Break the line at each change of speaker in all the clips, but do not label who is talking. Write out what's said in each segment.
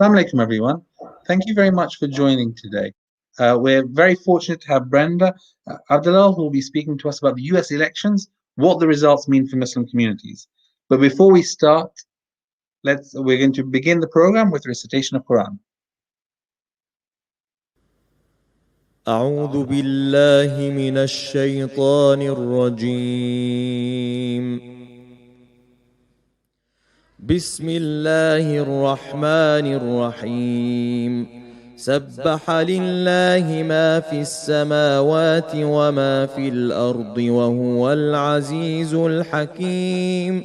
Assalamu alaikum, everyone. Thank you very much for joining today. We're very fortunate to have Brenda Abdelall, who will be speaking to us about the US elections, what the results mean for Muslim communities. But before we start, we're going to begin the program with recitation of Quran.
أعوذ بالله من الشيطان الرجيم. بسم الله الرحمن الرحيم. سبح لله ما في السماوات وما في الأرض وهو العزيز الحكيم.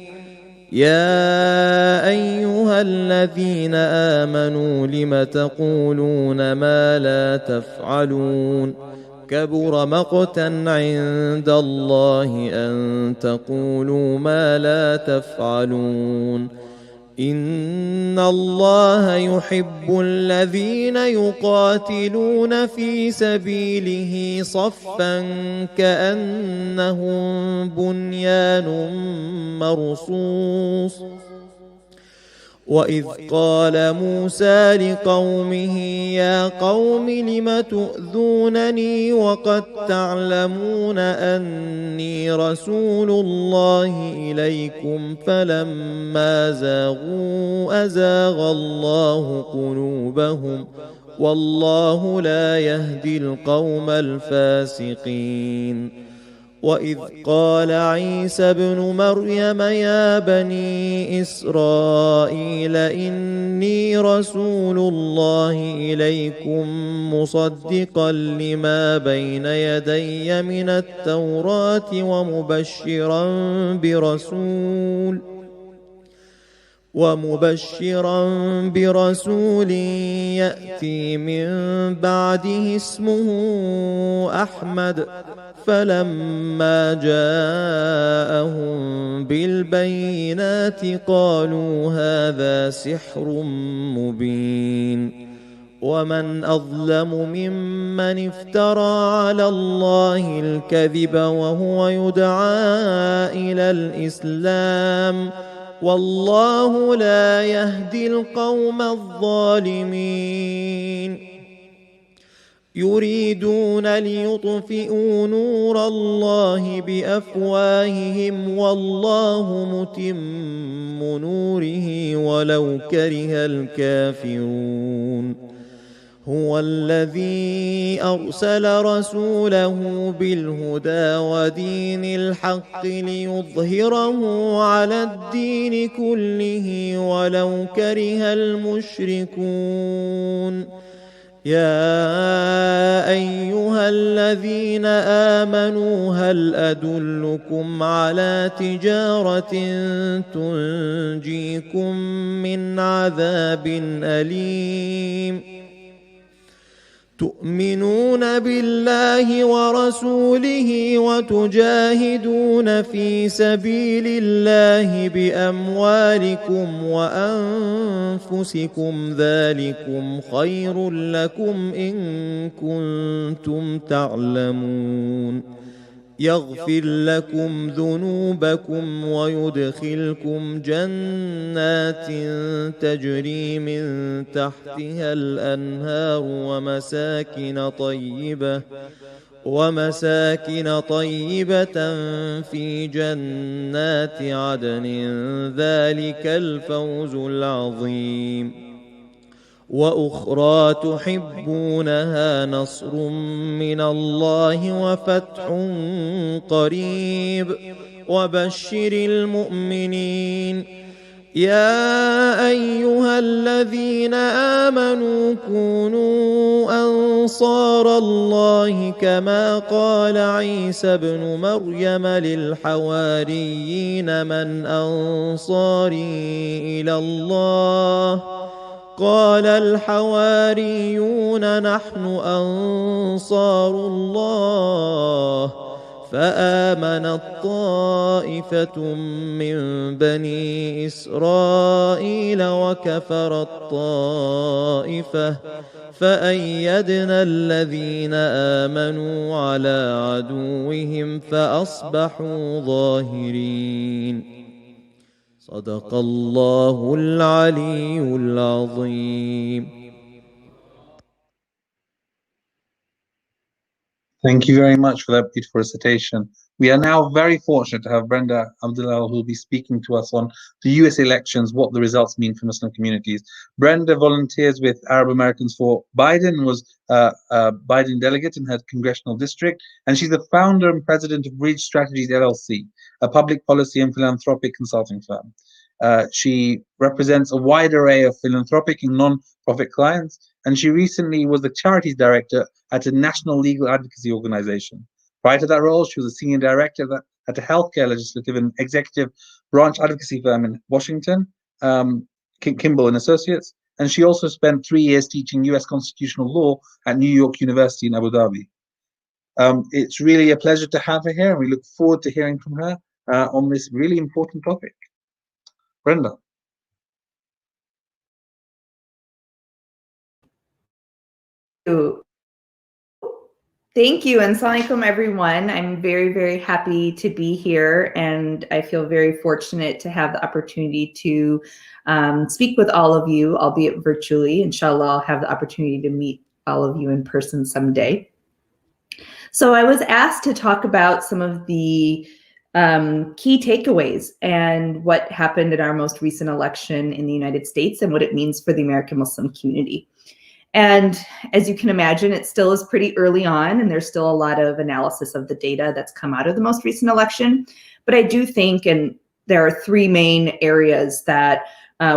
يا أيها الذين آمنوا لم تقولون ما لا تفعلون كبر مقتا عند الله أن تقولوا ما لا تفعلون إن الله يحب الذين يقاتلون في سبيله صفا كأنهم بنيان مرصوص. وإذ قال موسى لقومه يا قوم لم تؤذونني وقد تعلمون أني رسول الله إليكم فلما زاغوا أزاغ الله قلوبهم والله لا يهدي القوم الفاسقين. وإذ قال عيسى ابن مريم يا بني إسرائيل إني رسول الله إليكم مصدقا لما بين يدي من التوراة ومبشرا برسول يأتي من بعده اسمه أحمد. فلما جاءهم بالبينات قالوا هذا سحر مبين. ومن أظلم ممن افترى على الله الكذب وهو يدعى إلى الإسلام والله لا يهدي القوم الظالمين. يريدون ليطفئوا نور الله بأفواههم والله متم نوره ولو كره الكافرون. هو الذي أرسل رسوله بالهدى ودين الحق ليظهره على الدين كله ولو كره المشركون. يا أيها الذين آمنوا هل أدلكم على تجارة تنجيكم من عذاب أليم. تؤمنون بالله ورسوله وتجاهدون في سبيل الله بأموالكم وأنفسكم ذلكم خير لكم إن كنتم تعلمون. يغفر لكم ذنوبكم ويدخلكم جنات تجري من تحتها الأنهار ومساكن طيبة في جنات عدن ذلك الفوز العظيم. وأخرى تحبونها نصر من الله وفتح قريب وبشر المؤمنين. يا أيها الذين آمنوا كونوا أنصار الله كما قال عيسى ابن مريم للحواريين من أنصاري إلى الله قال الحواريون نحن أنصار الله. فآمنت طائفة من بني إسرائيل وكفرت طائفة فأيدنا الذين آمنوا على عدوهم فأصبحوا ظاهرين. صدق الله العلي العظيم.
Thank you very much for that beautiful recitation. We are now very fortunate to have Brenda Abdelall, who will be speaking to us on the US elections, what the results mean for Muslim communities. Brenda volunteers with Arab Americans for Biden, was a Biden delegate in her congressional district, and she's the founder and president of Bridge Strategies LLC, a public policy and philanthropic consulting firm. She represents a wide array of philanthropic and non-profit clients, and she recently was the charities director at a national legal advocacy organization. Prior to that role, she was a senior director at a healthcare legislative and executive branch advocacy firm in Washington, Kimbell and Associates, and she also spent 3 years teaching US constitutional law at New York University in Abu Dhabi. It's really a pleasure to have her here, and we look forward to hearing from her on this really important topic. Brenda.
Thank you, and Assalamu alaikum, everyone. I'm very, very happy to be here, and I feel very fortunate to have the opportunity to speak with all of you, albeit virtually. Inshallah, I'll have the opportunity to meet all of you in person someday. So I was asked to talk about some of the key takeaways and what happened in our most recent election in the United States and what it means for the American Muslim community. And as you can imagine, it still is pretty early on, and there's still a lot of analysis of the data that's come out of the most recent election. But I do think, and there are 3 main areas that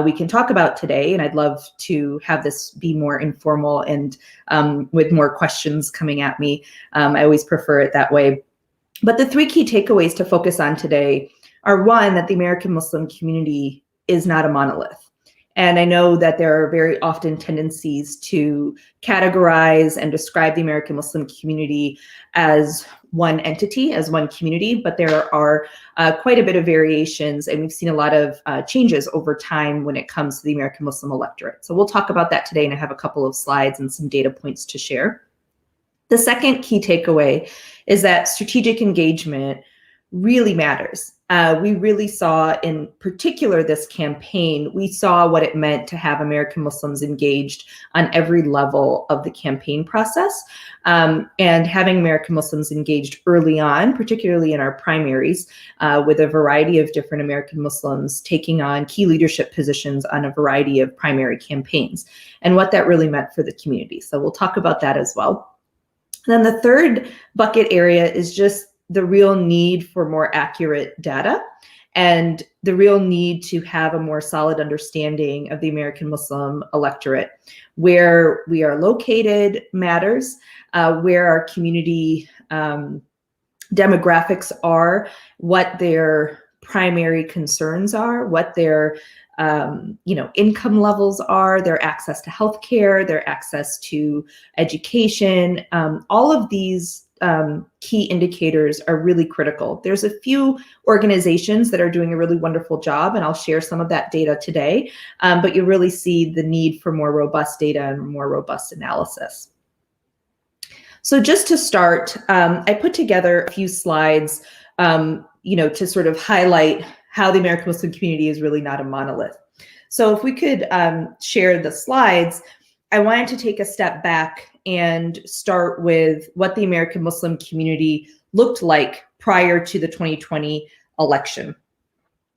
we can talk about today, and I'd love to have this be more informal and with more questions coming at me. I always prefer it that way. But the 3 key takeaways to focus on today are, 1, that the American Muslim community is not a monolith. And I know that there are very often tendencies to categorize and describe the American Muslim community as one entity, as one community, but there are quite a bit of variations, and we've seen a lot of changes over time when it comes to the American Muslim electorate. So we'll talk about that today, and I have a couple of slides and some data points to share. The second key takeaway is that strategic engagement really matters. We really saw, in particular this campaign, we saw what it meant to have American Muslims engaged on every level of the campaign process. And having American Muslims engaged early on, particularly in our primaries, with a variety of different American Muslims taking on key leadership positions on a variety of primary campaigns, and what that really meant for the community. So we'll talk about that as well. Then the third bucket area is just the real need for more accurate data and the real need to have a more solid understanding of the American Muslim electorate. Where we are located matters, where our community demographics are, what their primary concerns are, what their income levels are, their access to healthcare, their access to education. All of these key indicators are really critical. There's a few organizations that are doing a really wonderful job, and I'll share some of that data today, but you really see the need for more robust data and more robust analysis. So just to start, I put together a few slides, to sort of highlight how the American Muslim community is really not a monolith. So if we could share the slides, I wanted to take a step back and start with what the American Muslim community looked like prior to the 2020 election.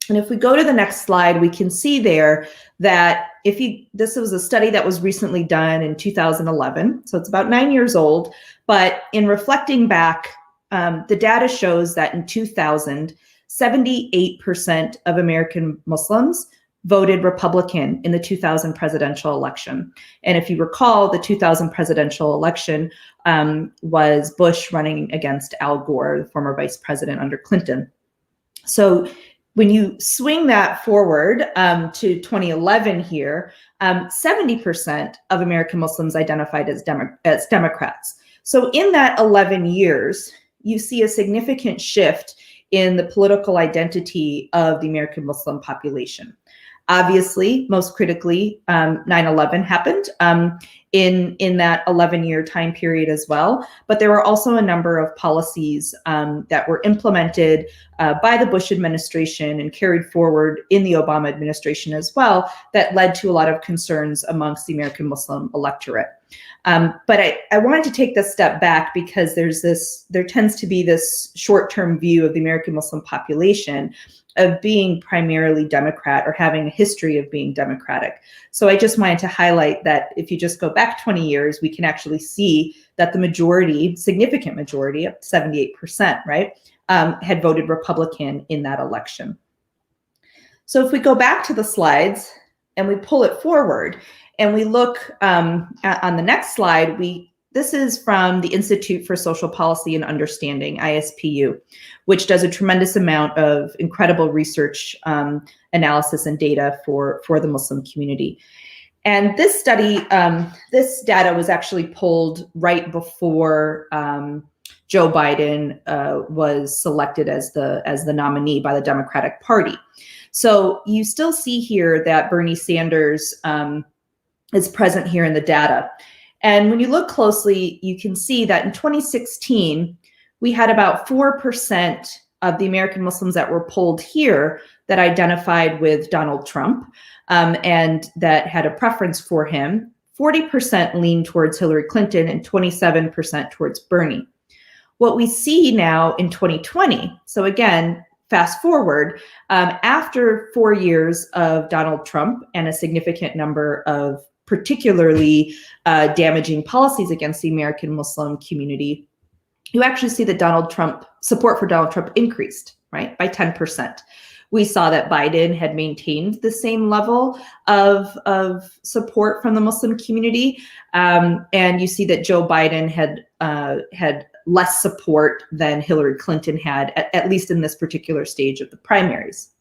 And if we go to the next slide, we can see there that this was a study that was recently done in 2011, so it's about 9 years old, but in reflecting back, the data shows that in 2000, 78% of American Muslims voted Republican in the 2000 presidential election. And if you recall, the 2000 presidential election was Bush running against Al Gore, the former vice president under Clinton. So when you swing that forward to 2011 here, 70% of American Muslims identified as Democrats. So in that 11 years, you see a significant shift in the political identity of the American Muslim population. Obviously, most critically, 9/11 happened in that 11-year time period as well. But there were also a number of policies that were implemented by the Bush administration and carried forward in the Obama administration as well that led to a lot of concerns amongst the American Muslim electorate. But I wanted to take this step back because there tends to be this short-term view of the American Muslim population of being primarily Democrat or having a history of being Democratic. So I just wanted to highlight that if you just go back 20 years, we can actually see that the majority, significant majority, up to 78%, right, had voted Republican in that election. So if we go back to the slides and we pull it forward and we look on the next slide, this is from the Institute for Social Policy and Understanding, ISPU, which does a tremendous amount of incredible research, analysis, and data for the Muslim community. And this study, this data was actually pulled right before Joe Biden was selected as the nominee by the Democratic Party. So you still see here that Bernie Sanders is present here in the data. And when you look closely, you can see that in 2016, we had about 4% of the American Muslims that were polled here that identified with Donald Trump and that had a preference for him. 40% leaned towards Hillary Clinton and 27% towards Bernie. What we see now in 2020, so again, fast forward, after 4 years of Donald Trump and a significant number of particularly damaging policies against the American Muslim community, you actually see that support for Donald Trump increased, right, by 10%. We saw that Biden had maintained the same level of support from the Muslim community, and you see that Joe Biden had less support than Hillary Clinton had, at least in this particular stage of the primaries.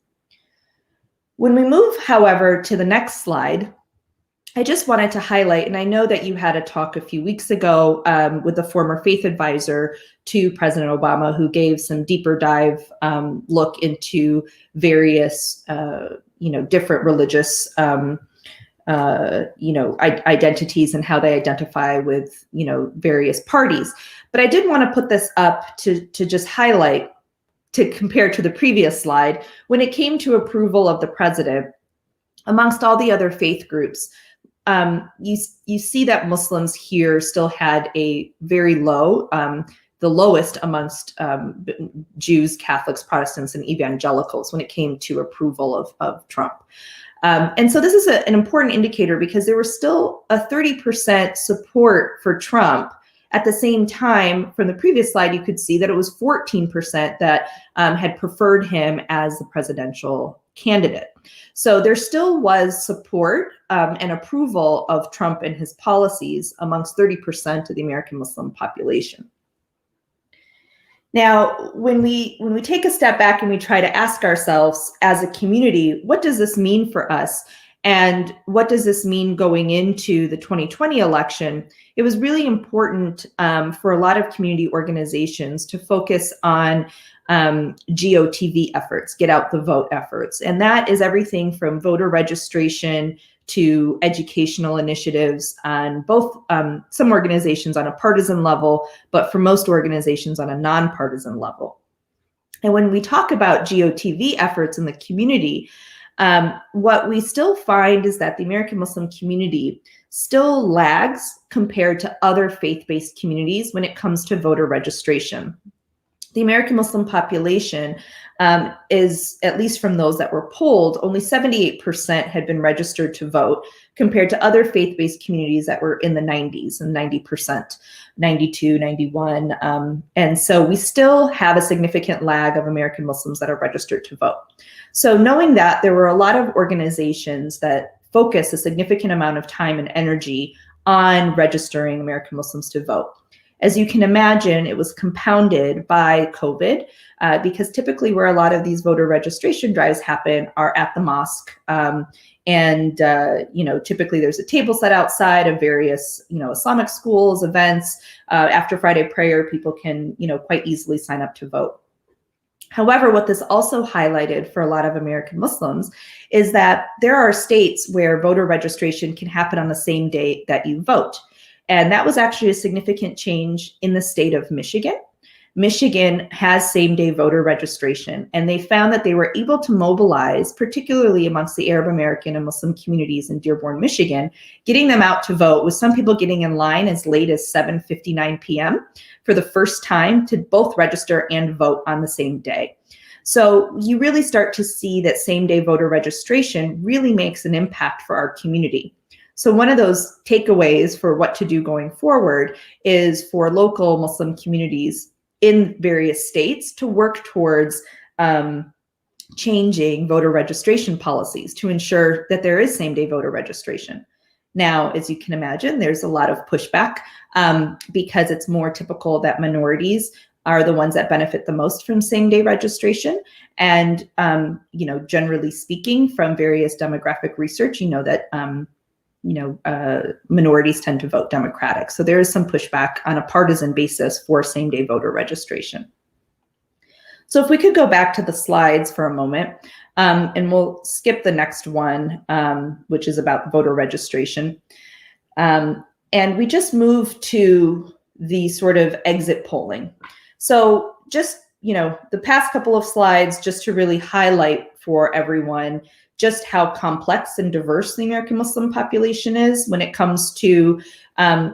When we move, however, to the next slide, I just wanted to highlight, and I know that you had a talk a few weeks ago with the former faith advisor to President Obama, who gave some deeper dive look into various, different religious, identities and how they identify with, various parties. But I did want to put this up to just highlight, to compare to the previous slide, when it came to approval of the president, amongst all the other faith groups, you see that Muslims here still had a very low, the lowest amongst Jews, Catholics, Protestants, and evangelicals when it came to approval of Trump. And so this is an important indicator because there was still a 30% support for Trump. At the same time, from the previous slide, you could see that it was 14% that had preferred him as the presidential candidate. So there still was support and approval of Trump and his policies amongst 30% of the American Muslim population. Now, when we take a step back and we try to ask ourselves as a community, what does this mean for us? And what does this mean going into the 2020 election? It was really important for a lot of community organizations to focus on GOTV efforts, get out the vote efforts. And that is everything from voter registration to educational initiatives on both some organizations on a partisan level, but for most organizations on a nonpartisan level. And when we talk about GOTV efforts in the community, what we still find is that the American Muslim community still lags compared to other faith-based communities when it comes to voter registration. The American Muslim population is, at least from those that were polled, only 78% had been registered to vote compared to other faith-based communities that were in the 90s and 90%, 92, 91. And so we still have a significant lag of American Muslims that are registered to vote. So knowing that, there were a lot of organizations that focus a significant amount of time and energy on registering American Muslims to vote. As you can imagine, it was compounded by COVID because typically where a lot of these voter registration drives happen are at the mosque. Typically there's a table set outside of various, Islamic schools, events. After Friday prayer, people can, quite easily sign up to vote. However, what this also highlighted for a lot of American Muslims is that there are states where voter registration can happen on the same day that you vote. And that was actually a significant change in the state of Michigan. Michigan has same-day voter registration, and they found that they were able to mobilize, particularly amongst the Arab American and Muslim communities in Dearborn, Michigan, getting them out to vote, with some people getting in line as late as 7:59 p.m. for the first time to both register and vote on the same day. So you really start to see that same-day voter registration really makes an impact for our community. So one of those takeaways for what to do going forward is for local Muslim communities in various states to work towards changing voter registration policies to ensure that there is same-day voter registration. Now, as you can imagine, there's a lot of pushback because it's more typical that minorities are the ones that benefit the most from same-day registration. And, generally speaking, from various demographic research, that minorities tend to vote Democratic. So there is some pushback on a partisan basis for same-day voter registration. So if we could go back to the slides for a moment, and we'll skip the next one, which is about voter registration. And we just move to the sort of exit polling. So just, the past couple of slides, just to really highlight for everyone just how complex and diverse the American Muslim population is when it comes to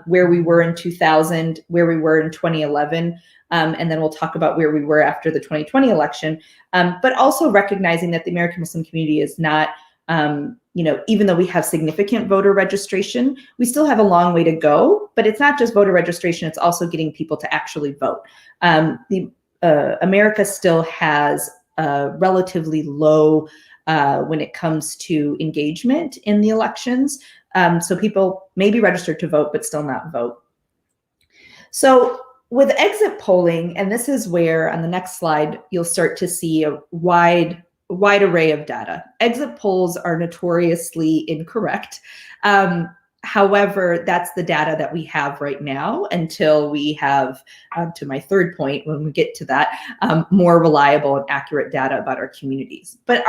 where we were in 2000, where we were in 2011, and then we'll talk about where we were after the 2020 election, but also recognizing that the American Muslim community is not, even though we have significant voter registration, we still have a long way to go, but it's not just voter registration, it's also getting people to actually vote. America still has a relatively low when it comes to engagement in the elections. So people may be registered to vote, but still not vote. So with exit polling, and this is where on the next slide, you'll start to see a wide array of data. Exit polls are notoriously incorrect. However, that's the data that we have right now until we have, to my third point, when we get to that, more reliable and accurate data about our communities. But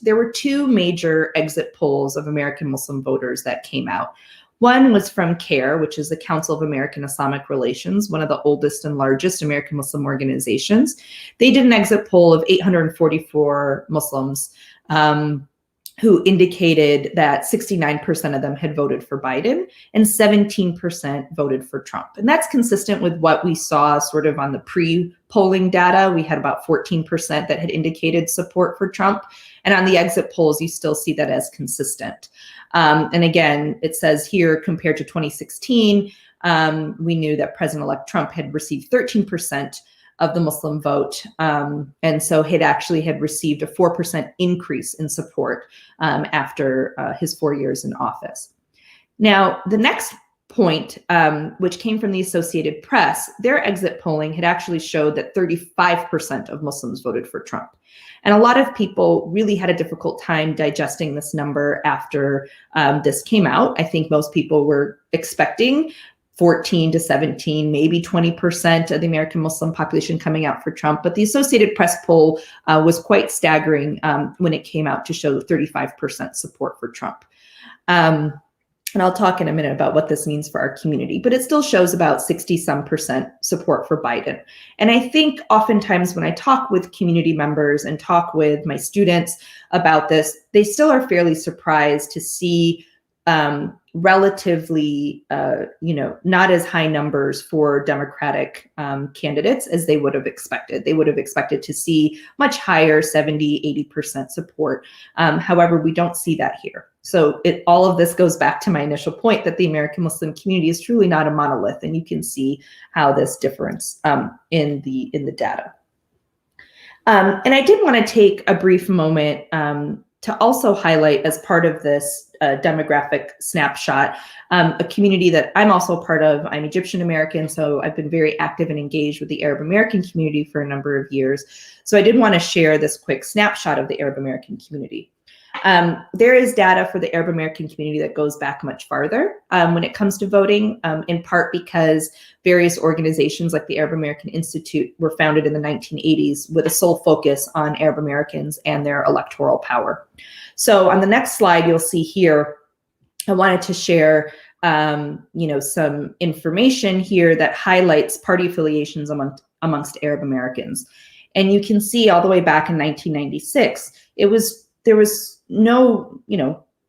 there were two major exit polls of American Muslim voters that came out. One was from CARE, which is the Council of American Islamic Relations, one of the oldest and largest American Muslim organizations. They did an exit poll of 844 Muslims who indicated that 69% of them had voted for Biden and 17% voted for Trump. And that's consistent with what we saw sort of on the pre-polling data. We had about 14% that had indicated support for Trump. And on the exit polls, you still see that as consistent. And again, it says here, compared to 2016, we knew that President-elect Trump had received 13% of the Muslim vote. And so had received a 4% increase in support after his 4 years in office. Now, the next point, which came from the Associated Press, their exit polling had actually showed that 35% of Muslims voted for Trump. And a lot of people really had a difficult time digesting this number after this came out. I think most people were expecting 14 to 17, maybe 20% of the American Muslim population coming out for Trump. But the Associated Press poll was quite staggering when it came out to show 35% support for Trump. And I'll talk in a minute about what this means for our community, but it still shows about 60-some% support for Biden. And I think oftentimes when I talk with community members and talk with my students about this, they still are fairly surprised to see relatively, not as high numbers for Democratic candidates as they would have expected. They would have expected to see much higher 70, 80% support. However, we don't see that here. So all of this goes back to my initial point that the American Muslim community is truly not a monolith, and you can see how this difference in the data. And I did want to take a brief moment to also highlight, as part of this demographic snapshot, a community that I'm also part of. I'm Egyptian American, so I've been very active and engaged with the Arab American community for a number of years. So I did want to share this quick snapshot of the Arab American community. There is data for the Arab American community that goes back much farther when it comes to voting, in part because various organizations like the Arab American Institute were founded in the 1980s with a sole focus on Arab Americans and their electoral power. So on the next slide, you'll see here, I wanted to share some information here that highlights party affiliations amongst Arab Americans. And you can see all the way back in 1996, there was no,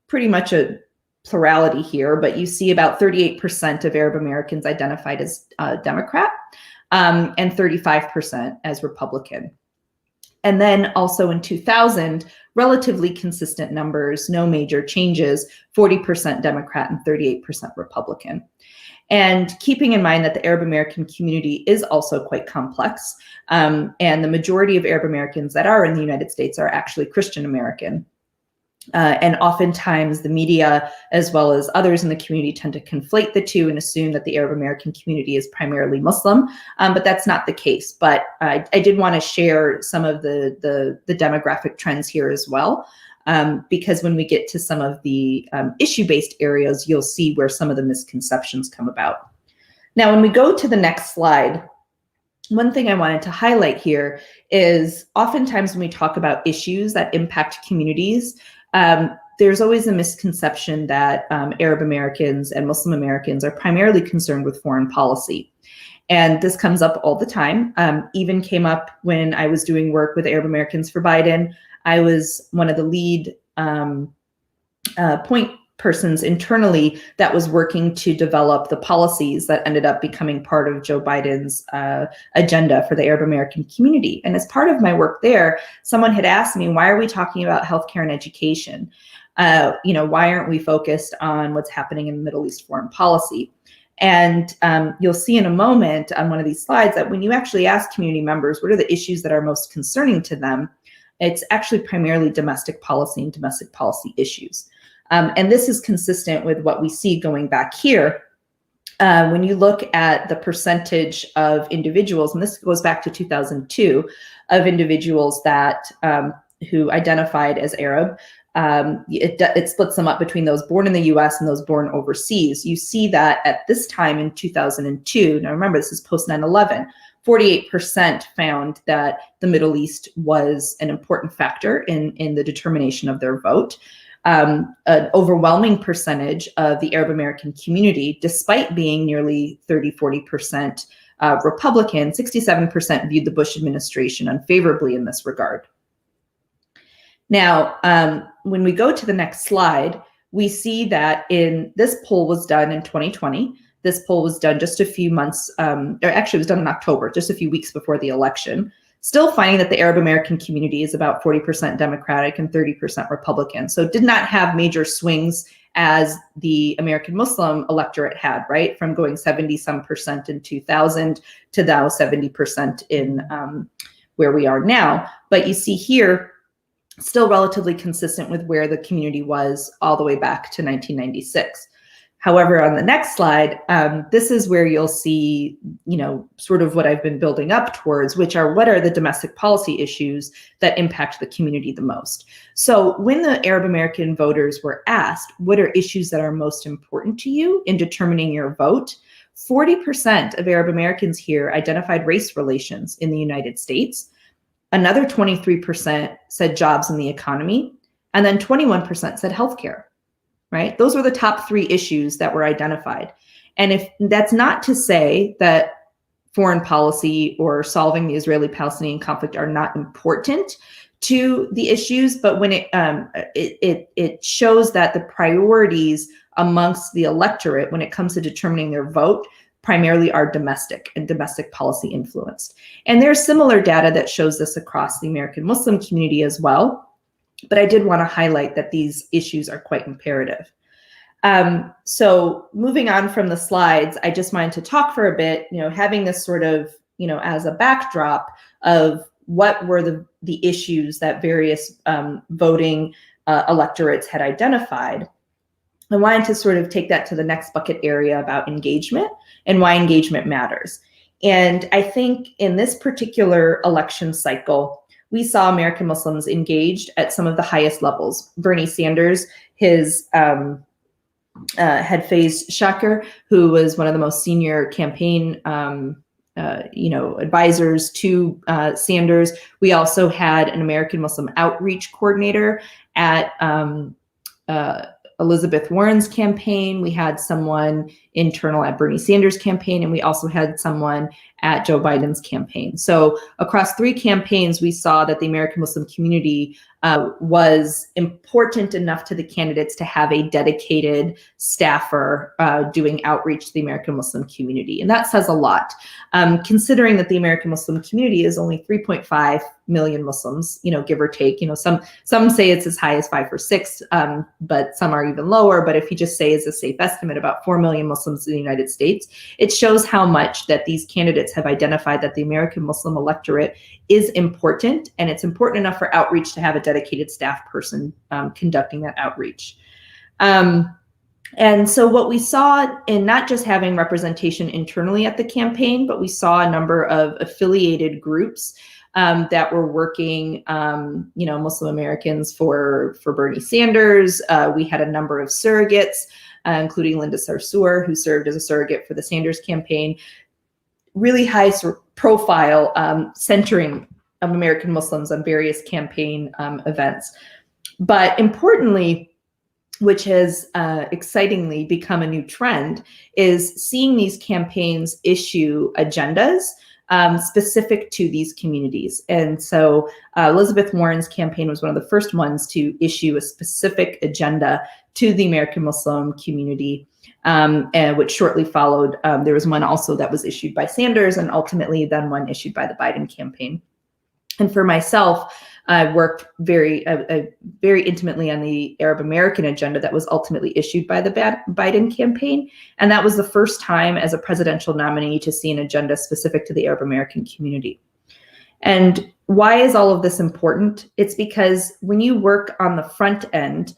pretty much a plurality here, but you see about 38% of Arab Americans identified as Democrat and 35% as Republican. And then also in 2000, relatively consistent numbers, no major changes, 40% Democrat and 38% Republican. And keeping in mind that the Arab American community is also quite complex, and the majority of Arab Americans that are in the United States are actually Christian American. And oftentimes the media, as well as others in the community, tend to conflate the two and assume that the Arab American community is primarily Muslim, but that's not the case. But I did want to share some of the demographic trends here as well, because when we get to some of the issue-based areas, you'll see where some of the misconceptions come about. Now, when we go to the next slide, one thing I wanted to highlight here is oftentimes when we talk about issues that impact communities, there's always a misconception that Arab Americans and Muslim Americans are primarily concerned with foreign policy. And this comes up all the time, even came up when I was doing work with Arab Americans for Biden. I was one of the lead point persons internally that was working to develop the policies that ended up becoming part of Joe Biden's agenda for the Arab American community. And as part of my work there, someone had asked me, why are we talking about healthcare and education? Why aren't we focused on what's happening in Middle East foreign policy? And you'll see in a moment on one of these slides that when you actually ask community members, what are the issues that are most concerning to them, it's actually primarily domestic policy and domestic policy issues. And this is consistent with what we see going back here. When you look at the percentage of individuals, and this goes back to 2002, of individuals that who identified as Arab, it splits them up between those born in the US and those born overseas. You see that at this time in 2002, now remember this is post 9/11, 48% found that the Middle East was an important factor in the determination of their vote. An overwhelming percentage of the Arab American community, despite being nearly 30–40% Republican, 67% viewed the Bush administration unfavorably in this regard. Now, when we go to the next slide, we see that this poll was done in 2020. This poll was done just a few months, or actually it was done in October, just a few weeks before the election. Still finding that the Arab American community is about 40% Democratic and 30% Republican. So it did not have major swings as the American Muslim electorate had, right? From going 70-some% in 2000 to now 70% in where we are now. But you see here, still relatively consistent with where the community was all the way back to 1996. However, on the next slide, this is where you'll see, sort of what I've been building up towards, which are what are the domestic policy issues that impact the community the most. So when the Arab American voters were asked, what are issues that are most important to you in determining your vote? 40% of Arab Americans here identified race relations in the United States. Another 23% said jobs in the economy, and then 21% said healthcare. Right? Those were the top 3 issues that were identified. And if that's not to say that foreign policy or solving the Israeli-Palestinian conflict are not important to the issues, but when it shows that the priorities amongst the electorate when it comes to determining their vote primarily are domestic and domestic policy influenced. And there's similar data that shows this across the American Muslim community as well. But I did want to highlight that these issues are quite imperative. So moving on from the slides, I just wanted to talk for a bit, having this sort of, as a backdrop of what were the issues that various voting electorates had identified. I wanted to sort of take that to the next bucket area about engagement and why engagement matters. And I think in this particular election cycle, we saw American Muslims engaged at some of the highest levels. Bernie Sanders, his had Faiz Shakir, who was one of the most senior campaign advisors to Sanders. We also had an American Muslim outreach coordinator at Elizabeth Warren's campaign. We had someone internal at Bernie Sanders' campaign, and we also had someone at Joe Biden's campaign. So across 3 campaigns, we saw that the American Muslim community was important enough to the candidates to have a dedicated staffer doing outreach to the American Muslim community. And that says a lot, considering that the American Muslim community is only 3.5 million Muslims, give or take. Some say it's as high as 5 or 6, but some are even lower. But if you just say as a safe estimate, about 4 million Muslims in the United States, it shows how much that these candidates have identified that the American Muslim electorate is important, and it's important enough for outreach to have a dedicated staff person conducting that outreach. And so what we saw in not just having representation internally at the campaign, but we saw a number of affiliated groups that were working, Muslim Americans for Bernie Sanders. We had a number of surrogates, including Linda Sarsour, who served as a surrogate for the Sanders campaign. Really high profile centering of American Muslims on various campaign events. But importantly, which has excitingly become a new trend, is seeing these campaigns issue agendas specific to these communities. And so Elizabeth Warren's campaign was one of the first ones to issue a specific agenda to the American Muslim community, and which shortly followed. There was one also that was issued by Sanders, and ultimately then one issued by the Biden campaign. And for myself, I worked very intimately on the Arab American agenda that was ultimately issued by the Biden campaign. And that was the first time as a presidential nominee to see an agenda specific to the Arab American community. And why is all of this important? It's because when you work on the front end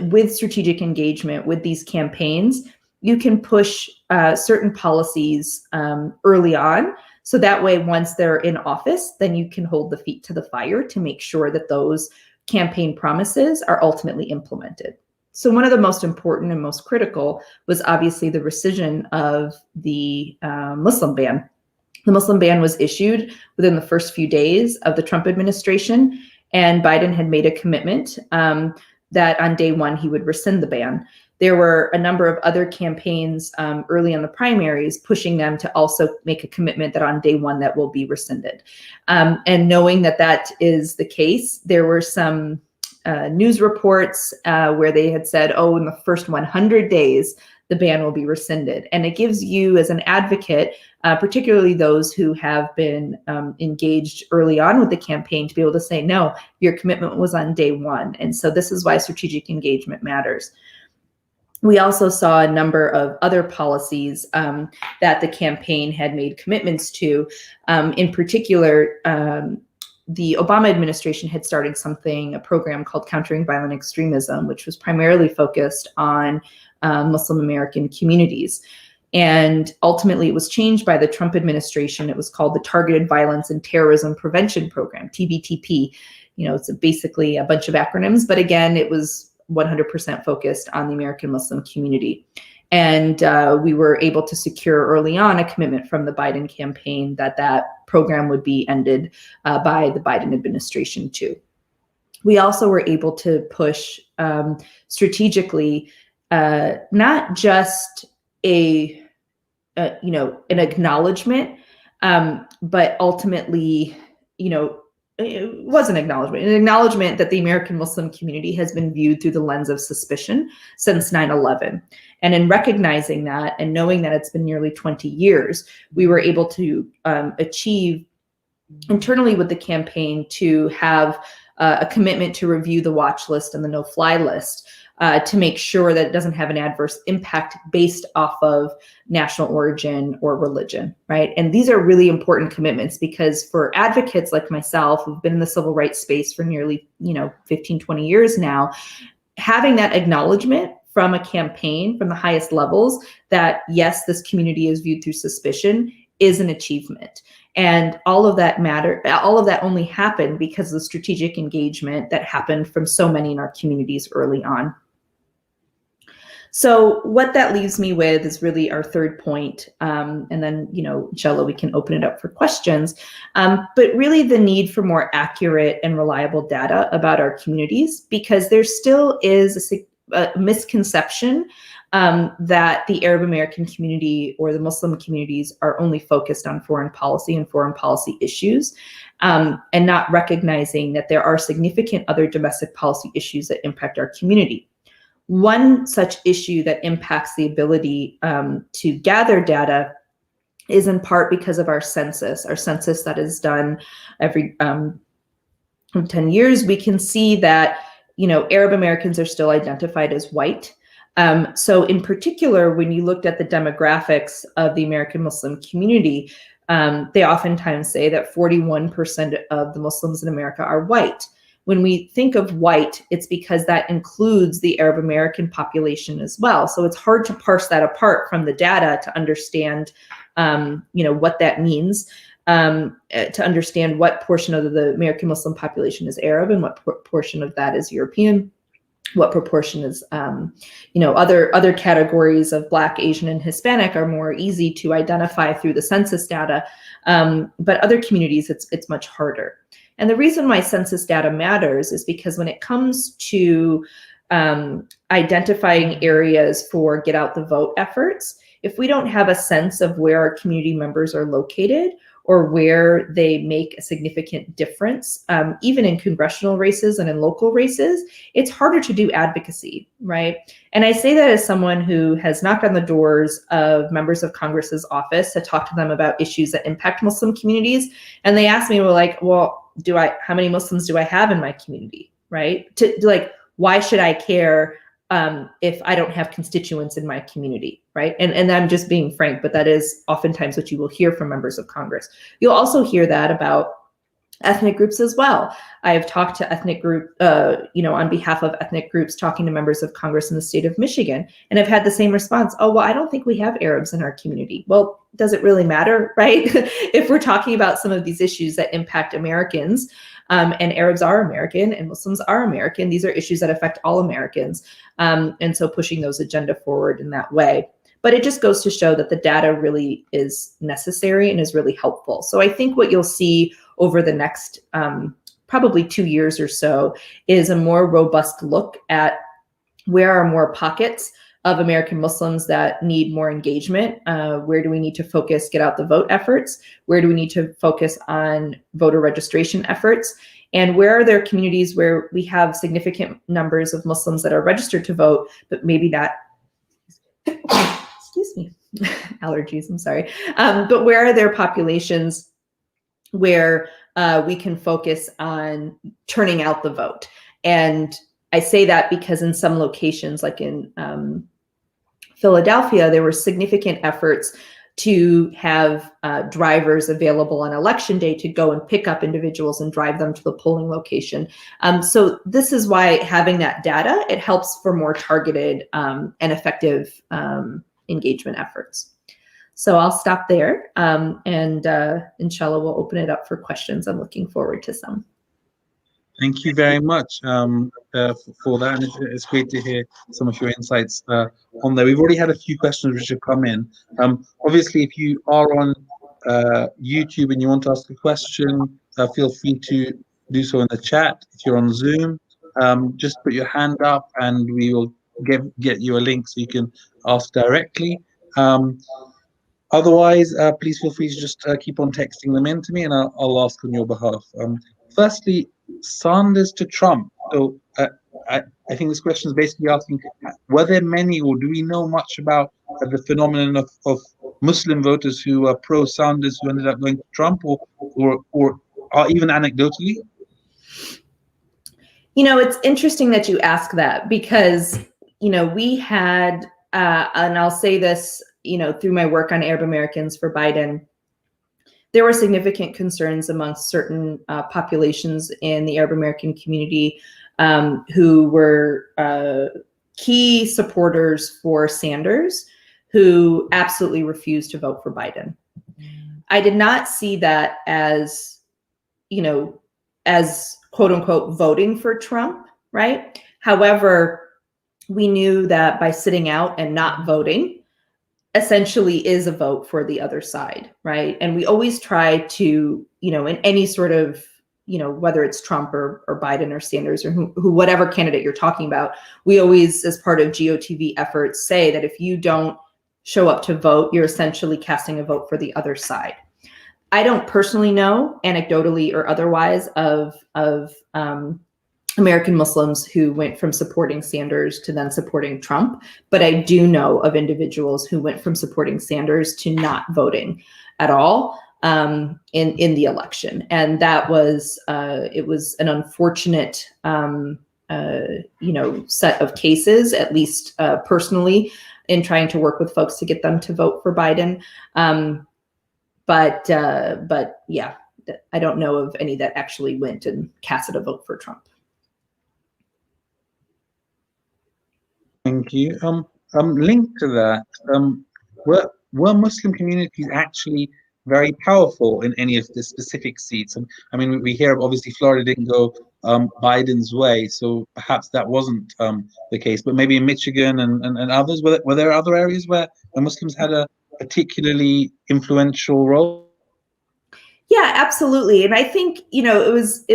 with strategic engagement with these campaigns, you can push certain policies early on. So that way, once they're in office, then you can hold the feet to the fire to make sure that those campaign promises are ultimately implemented. So one of the most important and most critical was obviously the rescission of the Muslim ban. The Muslim ban was issued within the first few days of the Trump administration, and Biden had made a commitment that on day one he would rescind the ban. There were a number of other campaigns early in the primaries pushing them to also make a commitment that on day one that will be rescinded. And knowing that that is the case, there were some news reports where they had said, oh, in the first 100 days, the ban will be rescinded. And it gives you as an advocate, particularly those who have been engaged early on with the campaign, to be able to say, no, your commitment was on day one. And so this is why strategic engagement matters. We also saw a number of other policies that the campaign had made commitments to. In particular, the Obama administration had started a program called Countering Violent Extremism, which was primarily focused on Muslim American communities. And ultimately, it was changed by the Trump administration. It was called the Targeted Violence and Terrorism Prevention Program, TVTP. It's basically a bunch of acronyms, but again, it was 100% focused on the American Muslim community. And we were able to secure early on a commitment from the Biden campaign that that program would be ended by the Biden administration too. We also were able to push strategically, not just an acknowledgement, but ultimately, it was an acknowledgement that the American Muslim community has been viewed through the lens of suspicion since 9/11. And in recognizing that and knowing that it's been nearly 20 years, we were able to achieve internally with the campaign to have a commitment to review the watch list and the no-fly list to make sure that it doesn't have an adverse impact based off of national origin or religion, right? And these are really important commitments because for advocates like myself who've been in the civil rights space for nearly 15, 20 years now, having that acknowledgement from a campaign from the highest levels that yes, this community is viewed through suspicion is an achievement. And all of that only happened because of the strategic engagement that happened from so many in our communities early on. So what that leaves me with is really our third point. And then, inshallah, we can open it up for questions. But really the need for more accurate and reliable data about our communities, because there still is a misconception that the Arab American community or the Muslim communities are only focused on foreign policy and foreign policy issues, and not recognizing that there are significant other domestic policy issues that impact our community. One such issue that impacts the ability to gather data is in part because of our census that is done every 10 years. We can see that, Arab Americans are still identified as white. So in particular, when you looked at the demographics of the American Muslim community, they oftentimes say that 41% of the Muslims in America are white. When we think of white, it's because that includes the Arab American population as well. So it's hard to parse that apart from the data to understand, what that means, to understand what portion of the American Muslim population is Arab and what portion of that is European, what proportion is, other categories of Black, Asian, and Hispanic are more easy to identify through the census data. But other communities, it's much harder. And the reason why census data matters is because when it comes to identifying areas for get out the vote efforts, if we don't have a sense of where our community members are located or where they make a significant difference, even in congressional races and in local races, it's harder to do advocacy, right? And I say that as someone who has knocked on the doors of members of Congress's office to talk to them about issues that impact Muslim communities. And they ask me, how many Muslims do I have in my community, right? Why should I care if I don't have constituents in my community, right? And I'm just being frank, but that is oftentimes what you will hear from members of Congress. You'll also hear that about ethnic groups as well. I've talked to ethnic group, on behalf of ethnic groups, talking to members of Congress in the state of Michigan, and I've had the same response. Oh, well, I don't think we have Arabs in our community. Well, does it really matter, right? If we're talking about some of these issues that impact Americans, and Arabs are American and Muslims are American, these are issues that affect all Americans. And so pushing those agenda forward in that way. But it just goes to show that the data really is necessary and is really helpful. So I think what you'll see over the next probably 2 years or so is a more robust look at where are more pockets of American Muslims that need more engagement. Where do we need to focus get out the vote efforts? Where do we need to focus on voter registration efforts? And where are there communities where we have significant numbers of Muslims that are registered to vote, but maybe not, excuse me, allergies, I'm sorry. But where are there populations where we can focus on turning out the vote? And I say that because in some locations, like in Philadelphia, there were significant efforts to have drivers available on election day to go and pick up individuals and drive them to the polling location. So this is why having that data, it helps for more targeted and effective engagement efforts. So I'll stop there, and inshallah, we'll open it up for questions. I'm looking forward to some.
Thank you very much for that, and it's great to hear some of your insights on there. We've already had a few questions which have come in. Obviously, if you are on YouTube and you want to ask a question, feel free to do so in the chat. If you're on Zoom, just put your hand up and we will get you a link so you can ask directly. Otherwise, please feel free to just keep on texting them in to me and I'll ask on your behalf. Firstly, Sanders to Trump. So I think this question is basically asking, were there many, or do we know much about the phenomenon of Muslim voters who are pro-Sanders who ended up going to Trump, or even anecdotally?
It's interesting that you ask that because, we had, and I'll say this, through my work on Arab Americans for Biden, there were significant concerns amongst certain populations in the Arab American community who were key supporters for Sanders, who absolutely refused to vote for Biden. I did not see that as, as quote unquote voting for Trump, right? However, we knew that by sitting out and not voting essentially is a vote for the other side, right? And we always try to, in any sort of, whether it's Trump or Biden or Sanders or who whatever candidate you're talking about, we always, as part of GOTV efforts, say that if you don't show up to vote, you're essentially casting a vote for the other side. I don't personally know, anecdotally or otherwise, of American Muslims who went from supporting Sanders to then supporting Trump, but I do know of individuals who went from supporting Sanders to not voting at all in the election, and that was it was an unfortunate set of cases, at least personally, in trying to work with folks to get them to vote for Biden. But yeah, I don't know of any that actually went and casted a vote for Trump.
Thank you. Linked to that, were Muslim communities actually very powerful in any of the specific seats? And I mean, we hear obviously Florida didn't go Biden's way, so perhaps that wasn't the case. But maybe in Michigan and others, were there other areas where the Muslims had a particularly influential role?
Yeah, absolutely. And I think, it was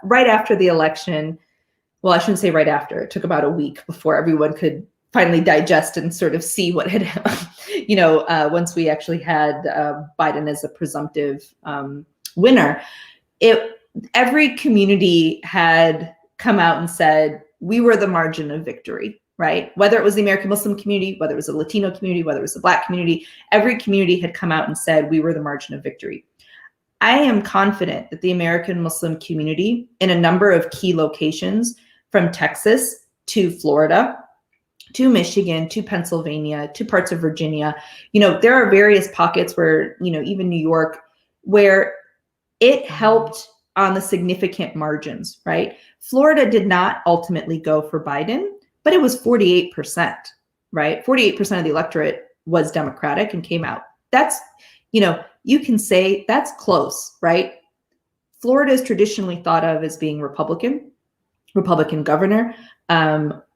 right after the election. Well, I shouldn't say right after. It took about a week before everyone could finally digest and sort of see what had, once we actually had Biden as a presumptive winner, every community had come out and said, we were the margin of victory, right? Whether it was the American Muslim community, whether it was the Latino community, whether it was the Black community, every community had come out and said, we were the margin of victory. I am confident that the American Muslim community in a number of key locations, from Texas to Florida, to Michigan, to Pennsylvania, to parts of Virginia, there are various pockets where, even New York, where it helped on the significant margins, right? Florida did not ultimately go for Biden, but it was 48%, right? 48% of the electorate was Democratic and came out. That's, you can say that's close, right? Florida is traditionally thought of as being Republican governor,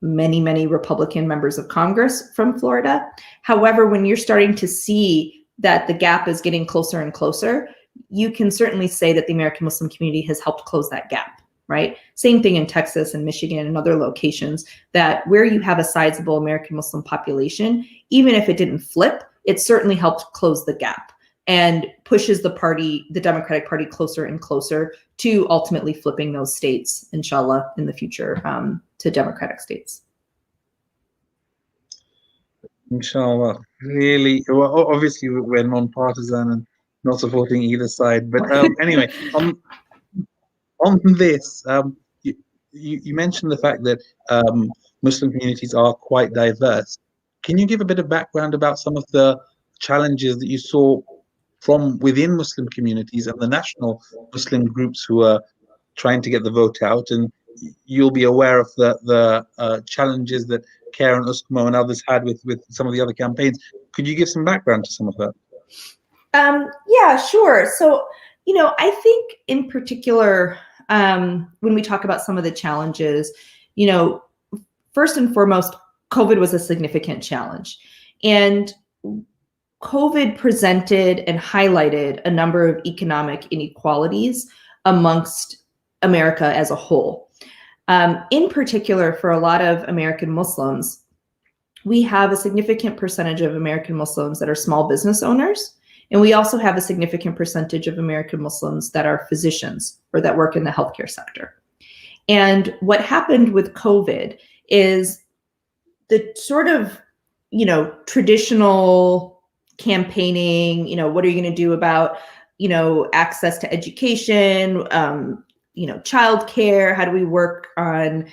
many Republican members of Congress from Florida. However, when you're starting to see that the gap is getting closer and closer, you can certainly say that the American Muslim community has helped close that gap, right? Same thing in Texas and Michigan and other locations, that where you have a sizable American Muslim population, even if it didn't flip, it certainly helped close the gap and pushes the Democratic Party closer and closer to ultimately flipping those states, inshallah, in the future to Democratic states.
Inshallah. Really, well, obviously we're non-partisan and not supporting either side. But anyway, on this, you mentioned the fact that Muslim communities are quite diverse. Can you give a bit of background about some of the challenges that you saw from within Muslim communities and the national Muslim groups who are trying to get the vote out? And you'll be aware of the challenges that Karen Uskmo and others had with some of the other campaigns. Could you give some background to some of that?
Yeah, sure. So, I think in particular, when we talk about some of the challenges, first and foremost, COVID was a significant challenge. And COVID presented and highlighted a number of economic inequalities amongst America as a whole. In particular, for a lot of American Muslims, we have a significant percentage of American Muslims that are small business owners. And we also have a significant percentage of American Muslims that are physicians or that work in the healthcare sector. And what happened with COVID is the sort of, traditional campaigning, what are you going to do about, access to education, childcare? How do we work on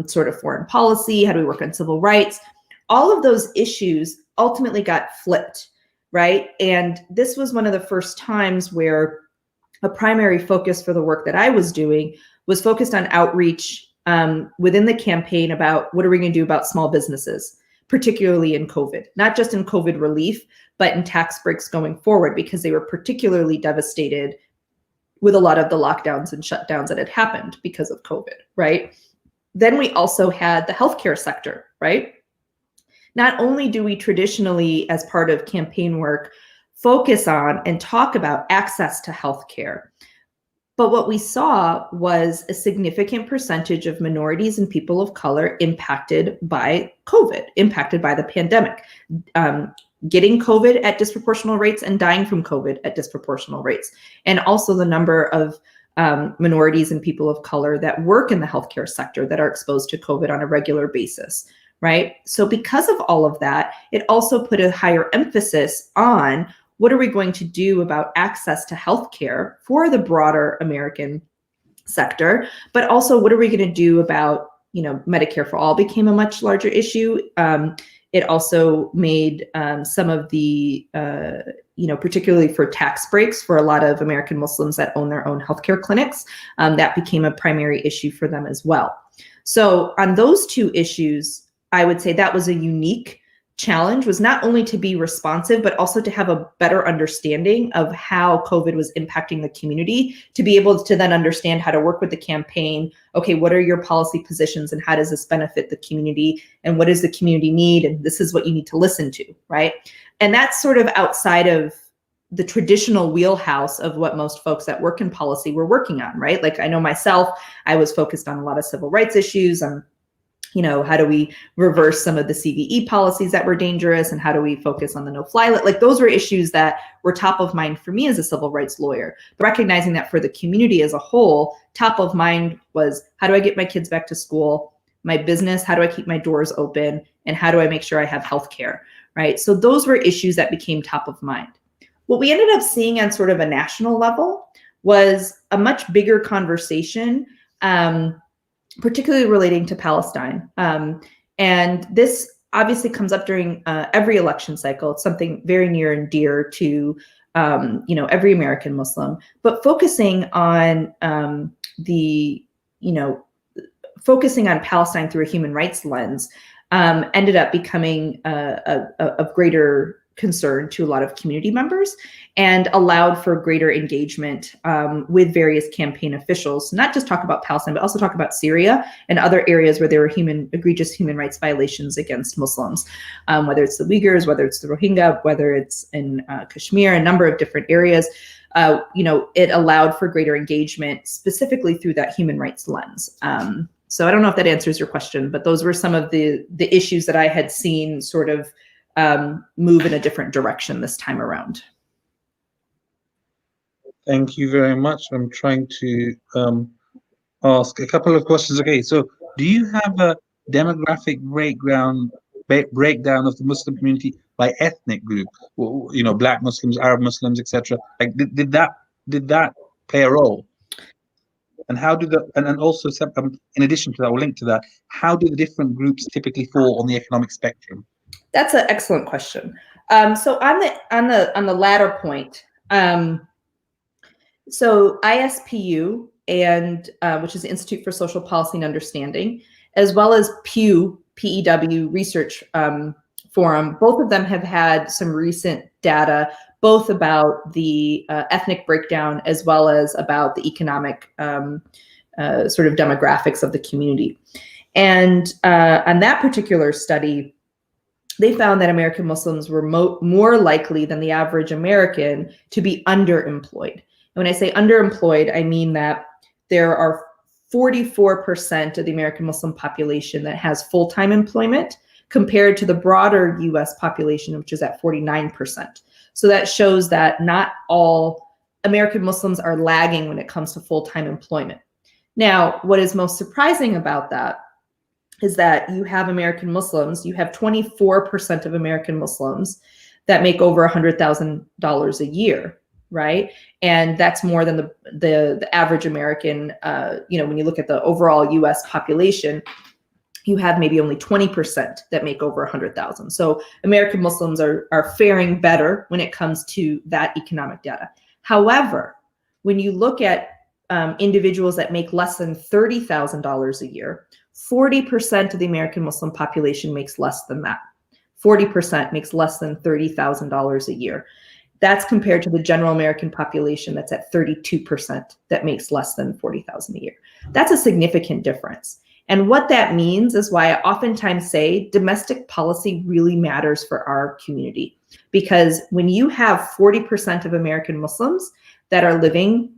sort of foreign policy? How do we work on civil rights? All of those issues ultimately got flipped, right? And this was one of the first times where a primary focus for the work that I was doing was focused on outreach within the campaign about what are we going to do about small businesses? particularly in COVID, not just in COVID relief, but in tax breaks going forward, because they were particularly devastated with a lot of the lockdowns and shutdowns that had happened because of COVID, right? Then we also had the healthcare sector, right? Not only do we traditionally, as part of campaign work, focus on and talk about access to healthcare, but what we saw was a significant percentage of minorities and people of color impacted by COVID, impacted by the pandemic, getting COVID at disproportional rates and dying from COVID at disproportional rates. And also the number of minorities and people of color that work in the healthcare sector that are exposed to COVID on a regular basis, right? So because of all of that, it also put a higher emphasis on what are we going to do about access to healthcare for the broader American sector, but also what are we going to do about, Medicare for all became a much larger issue. It also made some of the, particularly for tax breaks for a lot of American Muslims that own their own healthcare clinics, that became a primary issue for them as well. So on those two issues, I would say that was a unique challenge, was not only to be responsive, but also to have a better understanding of how COVID was impacting the community, to be able to then understand how to work with the campaign. Okay, what are your policy positions and how does this benefit the community, and what does the community need? And this is what you need to listen to, right? And that's sort of outside of the traditional wheelhouse of what most folks that work in policy were working on, right? Like I know myself, I was focused on a lot of civil rights issues, how do we reverse some of the CVE policies that were dangerous, and how do we focus on the no-fly list? Like those were issues that were top of mind for me as a civil rights lawyer. But recognizing that for the community as a whole, top of mind was, how do I get my kids back to school? My business, how do I keep my doors open? And how do I make sure I have healthcare, right? So those were issues that became top of mind. What we ended up seeing on sort of a national level was a much bigger conversation, particularly relating to Palestine. And this obviously comes up during every election cycle. It's something very near and dear to every American Muslim, but focusing on focusing on Palestine through a human rights lens ended up becoming of greater concern to a lot of community members, and allowed for greater engagement with various campaign officials, not just talk about Palestine, but also talk about Syria and other areas where there were egregious human rights violations against Muslims, whether it's the Uyghurs, whether it's the Rohingya, whether it's in Kashmir, a number of different areas. It allowed for greater engagement specifically through that human rights lens. So I don't know if that answers your question, but those were some of the issues that I had seen sort of move in a different direction this time around.
Thank you very much. I'm trying to ask a couple of questions. Okay, so do you have a demographic breakdown of the Muslim community by ethnic group? Black Muslims, Arab Muslims, etc. Like, did that play a role? And how do and also in addition to that, or linked to that, how do the different groups typically fall on the economic spectrum?
That's an excellent question. So on the latter point, so ISPU and which is the Institute for Social Policy and Understanding, as well as Pew PEW Research Forum, both of them have had some recent data, both about the ethnic breakdown as well as about the economic sort of demographics of the community. And on that particular study, they found that American Muslims were more likely than the average American to be underemployed. And when I say underemployed, I mean that there are 44% of the American Muslim population that has full-time employment compared to the broader US population, which is at 49%. So that shows that not all American Muslims are lagging when it comes to full-time employment. Now, what is most surprising about that is that you have American Muslims, you have 24% of American Muslims that make over $100,000 a year, right? And that's more than the average American, when you look at the overall US population, you have maybe only 20% that make over 100,000. So American Muslims are faring better when it comes to that economic data. However, when you look at individuals that make less than $30,000 a year, 40% of the American Muslim population makes less than that. 40% makes less than $30,000 a year. That's compared to the general American population that's at 32% that makes less than $40,000 a year. That's a significant difference. And what that means is why I oftentimes say domestic policy really matters for our community. Because when you have 40% of American Muslims that are living,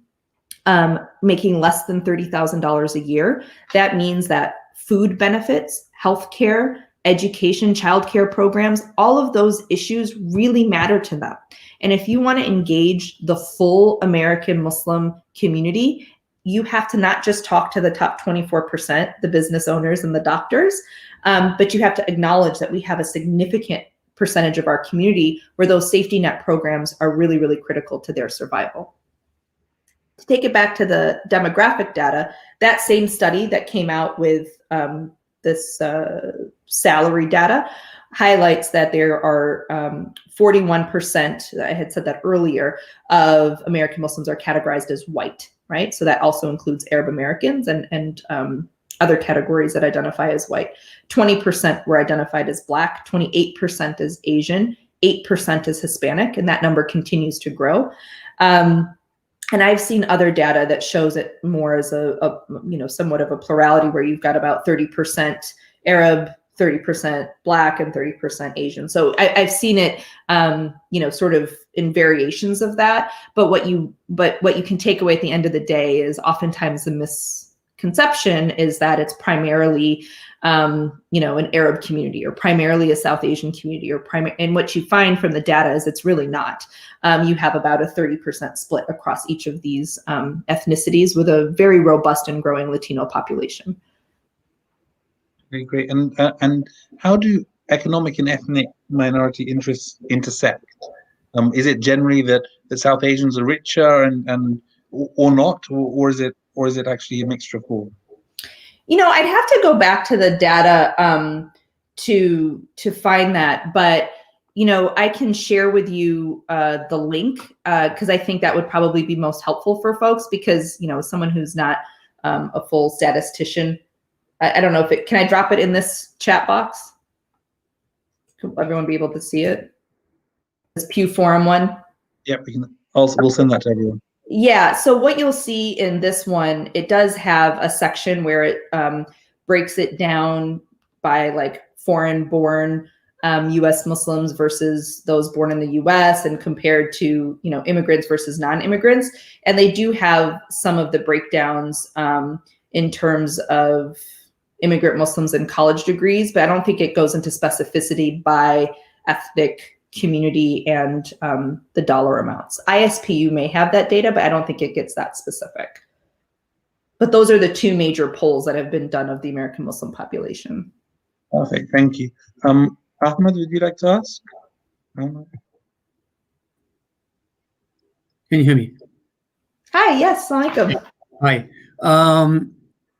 making less than $30,000 a year, that means that food benefits, healthcare, education, childcare programs, all of those issues really matter to them. And if you want to engage the full American Muslim community, you have to not just talk to the top 24%, the business owners and the doctors, but you have to acknowledge that we have a significant percentage of our community where those safety net programs are really, really critical to their survival. To take it back to the demographic data, that same study that came out with this salary data highlights that there are 41%, I had said that earlier, of American Muslims are categorized as white, right? So that also includes Arab Americans and other categories that identify as white. 20% were identified as Black, 28% as Asian, 8% as Hispanic, and that number continues to grow. And I've seen other data that shows it more as a somewhat of a plurality, where you've got about 30% Arab, 30% Black, and 30% Asian. So I've seen it, sort of in variations of that. But what you can take away at the end of the day is oftentimes the misconception is that it's primarily, an Arab community or primarily a South Asian community and what you find from the data is it's really not. You have about a 30% split across each of these ethnicities with a very robust and growing Latino population.
Very great. And how do economic and ethnic minority interests intersect? Is it generally that South Asians are richer and or not, or is it actually a mixture of all?
I'd have to go back to the data to find that, but I can share with you the link because I think that would probably be most helpful for folks because someone who's not a full statistician, I don't know if can I drop it in this chat box? Can everyone be able to see it? This Pew Forum one?
Yeah, we'll send that to everyone.
Yeah, so what you'll see in this one, it does have a section where it breaks it down by like foreign-born U.S. Muslims versus those born in the U.S. and compared to immigrants versus non-immigrants, and they do have some of the breakdowns in terms of immigrant Muslims and college degrees, but I don't think it goes into specificity by ethnic community and the dollar amounts. ISPU may have that data, but I don't think it gets that specific. But those are the two major polls that have been done of the American Muslim population.
Perfect, thank you. Ahmed, would you like to ask?
Can you hear me?
Hi, yes, Assalamualaikum.
Hi.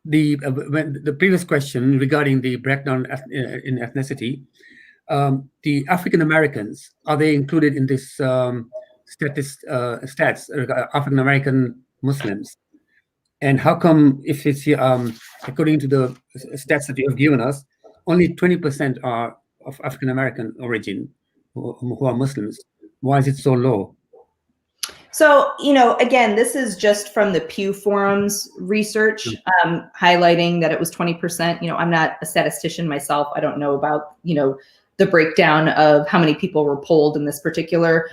The previous question regarding the breakdown in ethnicity, the African Americans, are they included in this stats, African American Muslims? And how come, if it's according to the stats that you have given us, only 20% are of African American origin who are Muslims? Why is it so low?
So, again, this is just from the Pew Forum's research, highlighting that it was 20%. I'm not a statistician myself. I don't know about, the breakdown of how many people were polled in this particular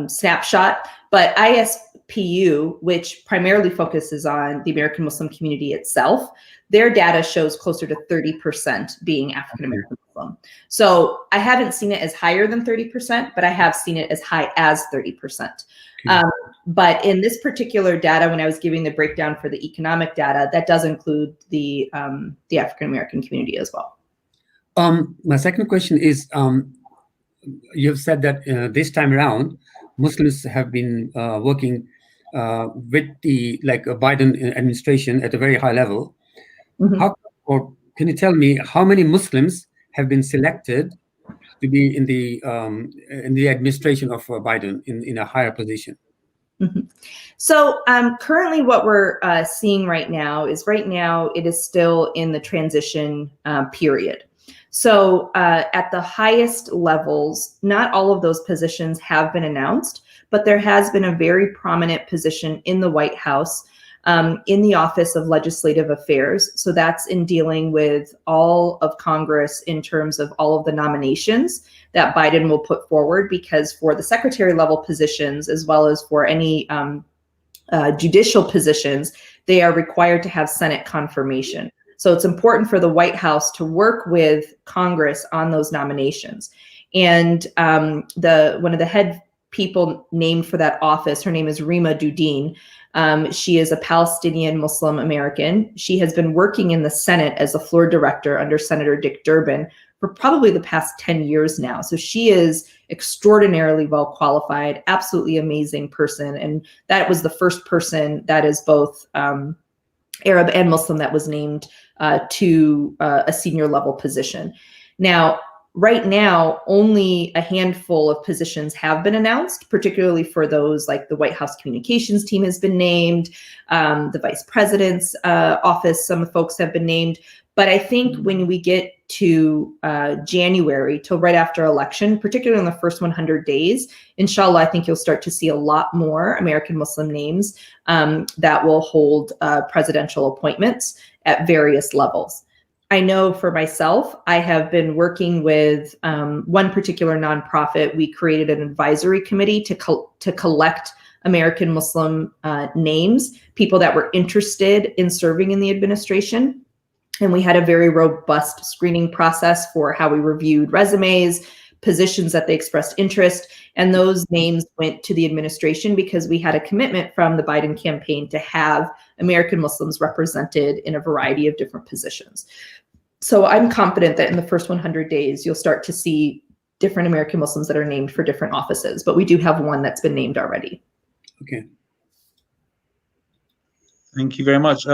snapshot. But ISPU, which primarily focuses on the American Muslim community itself, their data shows closer to 30% being African American Muslim. So I haven't seen it as higher than 30%, but I have seen it as high as 30%. But in this particular data, when I was giving the breakdown for the economic data, that does include the African American community as well.
My second question is, you have said that this time around, Muslims have been working with the Biden administration at a very high level. Mm-hmm. Or can you tell me how many Muslims have been selected to be in the administration of Biden in a higher position?
Mm-hmm. So currently what we're seeing right now it is still in the transition period. So at the highest levels, not all of those positions have been announced, but there has been a very prominent position in the White House in the Office of Legislative Affairs. So that's in dealing with all of Congress in terms of all of the nominations that Biden will put forward, because for the secretary level positions, as well as for any judicial positions, they are required to have Senate confirmation. So it's important for the White House to work with Congress on those nominations. And one of the head people named for that office, her name is Rima Dudeen. She is a Palestinian Muslim American. She has been working in the Senate as a floor director under Senator Dick Durbin for probably the past 10 years now. So she is extraordinarily well qualified, absolutely amazing person. And that was the first person that is both Arab and Muslim that was named to a senior level position. Now, right now, only a handful of positions have been announced, particularly for those like the White House communications team has been named, the vice president's office, some folks have been named. But I think when we get to January, till right after election, particularly in the first 100 days, inshallah, I think you'll start to see a lot more American Muslim names that will hold presidential appointments at various levels. I know for myself, I have been working with one particular nonprofit. We created an advisory committee to collect American Muslim names, people that were interested in serving in the administration. And we had a very robust screening process for how we reviewed resumes, positions that they expressed interest, and those names went to the administration because we had a commitment from the Biden campaign to have American Muslims represented in a variety of different positions. So I'm confident that in the first 100 days, you'll start to see different American Muslims that are named for different offices, but we do have one that's been named already.
Okay.
Thank you very much.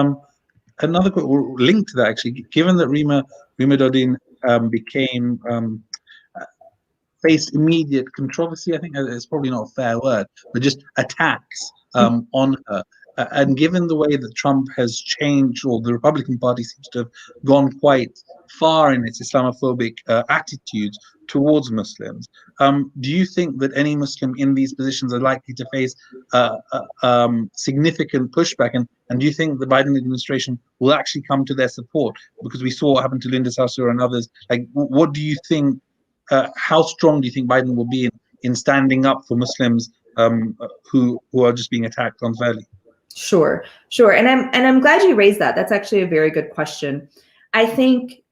Another quick link to that, actually, given that Rima Dudeen faced immediate controversy, I think it's probably not a fair word, but just attacks on her. And given the way that Trump has changed, or the Republican Party seems to have gone quite far in its Islamophobic attitudes towards Muslims, do you think that any Muslim in these positions are likely to face significant pushback? And do you think the Biden administration will actually come to their support? Because we saw what happened to Linda Sarsour and others. Like, what do you think? How strong do you think Biden will be in standing up for Muslims who are just being attacked unfairly?
Sure. And I'm glad you raised that. That's actually a very good question. I think,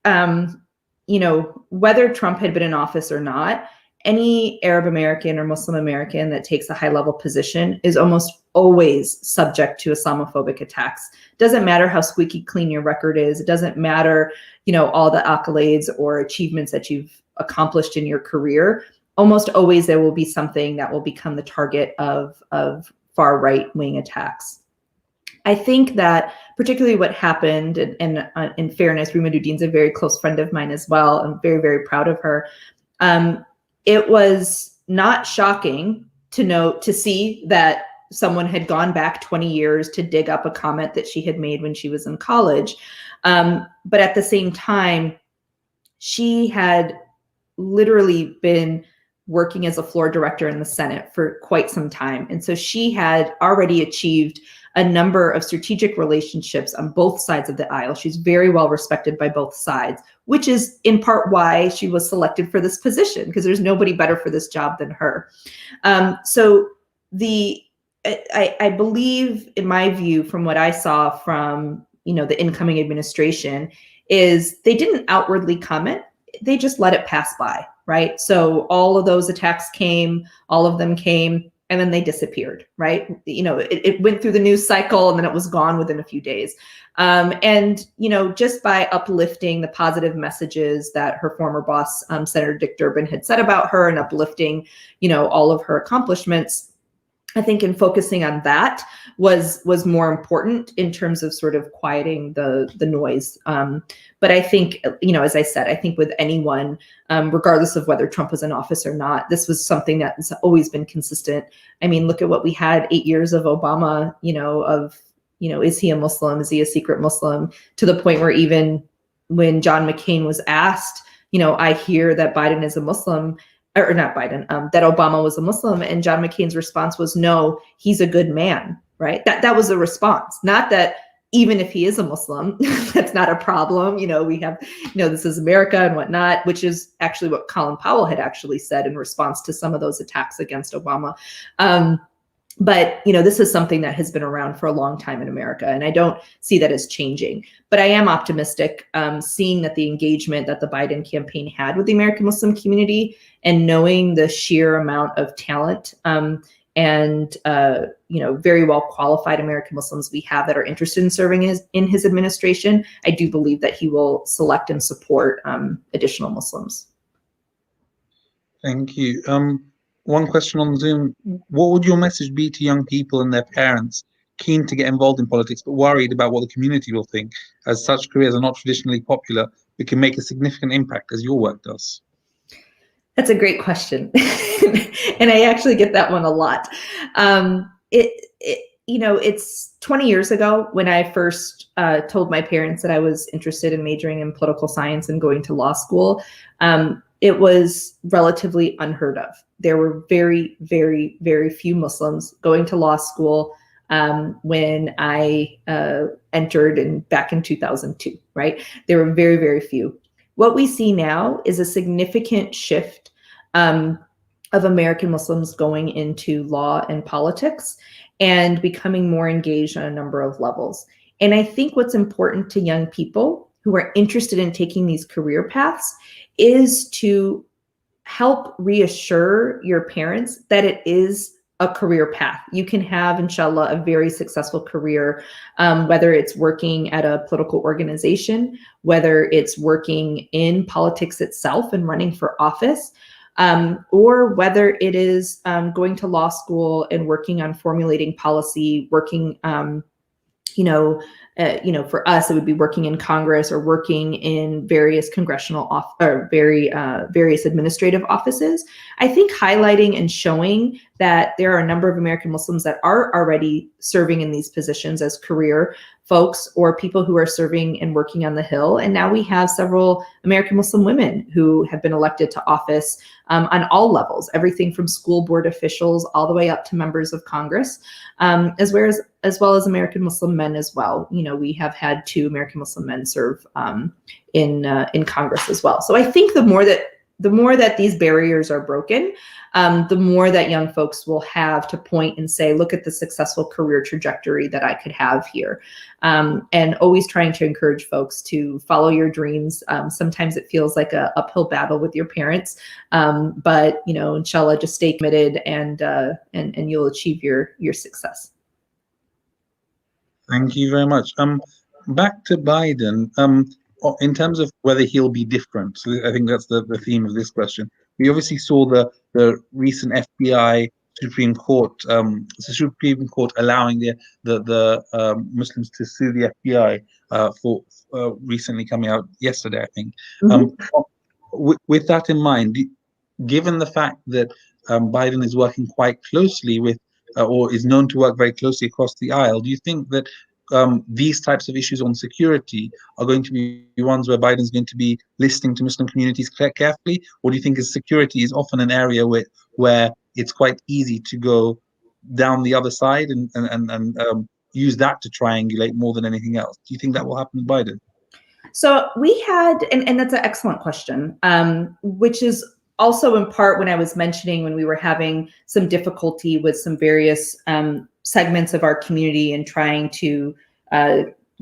whether Trump had been in office or not, any Arab American or Muslim American that takes a high level position is almost always subject to Islamophobic attacks. Doesn't matter how squeaky clean your record is. It doesn't matter, all the accolades or achievements that you've accomplished in your career. Almost always there will be something that will become the target of far right wing attacks. I think that particularly what happened, and in fairness, Rima Dudeen's a very close friend of mine as well. I'm very, very proud of her. It was not shocking to see that someone had gone back 20 years to dig up a comment that she had made when she was in college. But at the same time, she had literally been working as a floor director in the Senate for quite some time. And so she had already achieved a number of strategic relationships on both sides of the aisle. She's very well respected by both sides, which is in part why she was selected for this position, because there's nobody better for this job than her. So I believe, in my view, from what I saw from the incoming administration, is they didn't outwardly comment. They just let it pass by, right? So all of those attacks came, all of them came, and then they disappeared, right? It went through the news cycle and then it was gone within a few days. And just by uplifting the positive messages that her former boss, Senator Dick Durbin, had said about her, and uplifting, all of her accomplishments, I think in focusing on that was more important in terms of sort of quieting the noise. But I think, as I said, I think with anyone, regardless of whether Trump was in office or not, this was something that has always been consistent. I mean, look at what we had 8 years of Obama, is he a Muslim? Is he a secret Muslim? To the point where even when John McCain was asked I hear that Biden is a Muslim, or not Biden, that Obama was a Muslim, and John McCain's response was, no, he's a good man, right? That was the response, not that even if he is a Muslim, that's not a problem. We have, this is America and whatnot, which is actually what Colin Powell had actually said in response to some of those attacks against Obama. But, this is something that has been around for a long time in America, and I don't see that as changing. But I am optimistic, seeing that the engagement that the Biden campaign had with the American Muslim community, and knowing the sheer amount of talent and very well qualified American Muslims we have that are interested in serving in his administration. I do believe that he will select and support additional Muslims.
Thank you. One question on Zoom. What would your message be to young people and their parents keen to get involved in politics but worried about what the community will think, as such careers are not traditionally popular but can make a significant impact as your work does?
That's a great question. And I actually get that one a lot. It's 20 years ago when I first told my parents that I was interested in majoring in political science and going to law school. It was relatively unheard of. There were very, very, very few Muslims going to law school when I entered back in 2002, right? There were very, very few. What we see now is a significant shift of American Muslims going into law and politics and becoming more engaged on a number of levels. And I think what's important to young people who are interested in taking these career paths is to help reassure your parents that it is a career path. You can have, inshallah, a very successful career, whether it's working at a political organization, whether it's working in politics itself and running for office, or whether it is going to law school and working on formulating policy, working, for us, it would be working in Congress or working in various congressional various administrative offices. I think highlighting and showing that there are a number of American Muslims that are already serving in these positions as career folks or people who are serving and working on the Hill. And now we have several American Muslim women who have been elected to office on all levels, everything from school board officials all the way up to members of Congress, as well as American Muslim men as well. We have had 2 American Muslim men serve in Congress as well. So I think the more that these barriers are broken, the more that young folks will have to point and say, look at the successful career trajectory that I could have here. And always trying to encourage folks to follow your dreams. Sometimes it feels like an uphill battle with your parents, but inshallah, just stay committed and you'll achieve your success.
Thank you very much. Back to Biden. In terms of whether he'll be different, so I think that's the theme of this question. We obviously saw the recent FBI Supreme Court, allowing the Muslims to sue the FBI for recently coming out yesterday, I think. Mm-hmm. With that in mind, given the fact that Biden is working quite closely with, or is known to work very closely across the aisle, do you think that these types of issues on security are going to be ones where Biden's going to be listening to Muslim communities carefully? Or do you think security is often an area where it's quite easy to go down the other side and use that to triangulate more than anything else? Do you think that will happen with Biden?
So we had, and that's an excellent question, which is also in part when I was mentioning when we were having some difficulty with some various segments of our community and trying to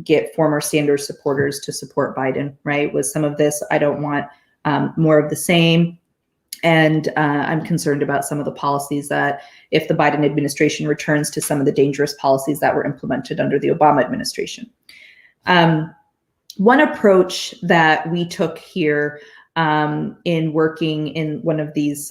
get former Sanders supporters to support Biden, right? With some of this, I don't want more of the same. And I'm concerned about some of the policies that if the Biden administration returns to some of the dangerous policies that were implemented under the Obama administration. One approach that we took here in working in one of these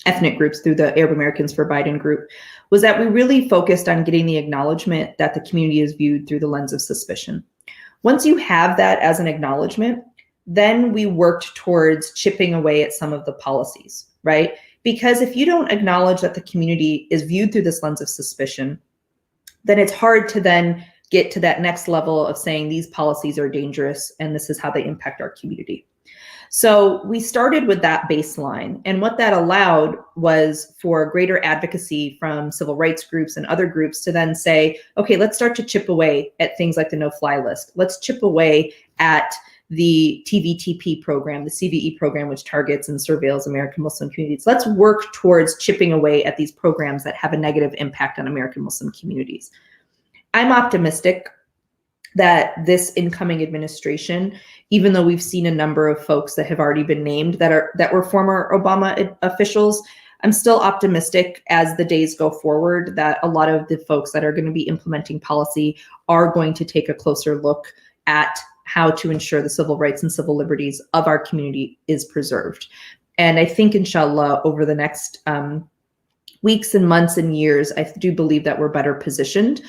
ethnic groups through the Arab Americans for Biden group was that we really focused on getting the acknowledgement that the community is viewed through the lens of suspicion. Once you have that as an acknowledgement, then we worked towards chipping away at some of the policies, right? Because if you don't acknowledge that the community is viewed through this lens of suspicion, then it's hard to then get to that next level of saying these policies are dangerous and this is how they impact our community. So we started with that baseline, and what that allowed was for greater advocacy from civil rights groups and other groups to then say, okay, let's start to chip away at things like the no-fly list. Let's chip away at the TVTP program, the CVE program, which targets and surveils American Muslim communities. Let's work towards chipping away at these programs that have a negative impact on American Muslim communities. I'm optimistic that this incoming administration, even though we've seen a number of folks that have already been named that were former Obama officials, I'm still optimistic as the days go forward that a lot of the folks that are going to be implementing policy are going to take a closer look at how to ensure the civil rights and civil liberties of our community is preserved. And I think, inshallah, over the next weeks and months and years, I do believe that we're better positioned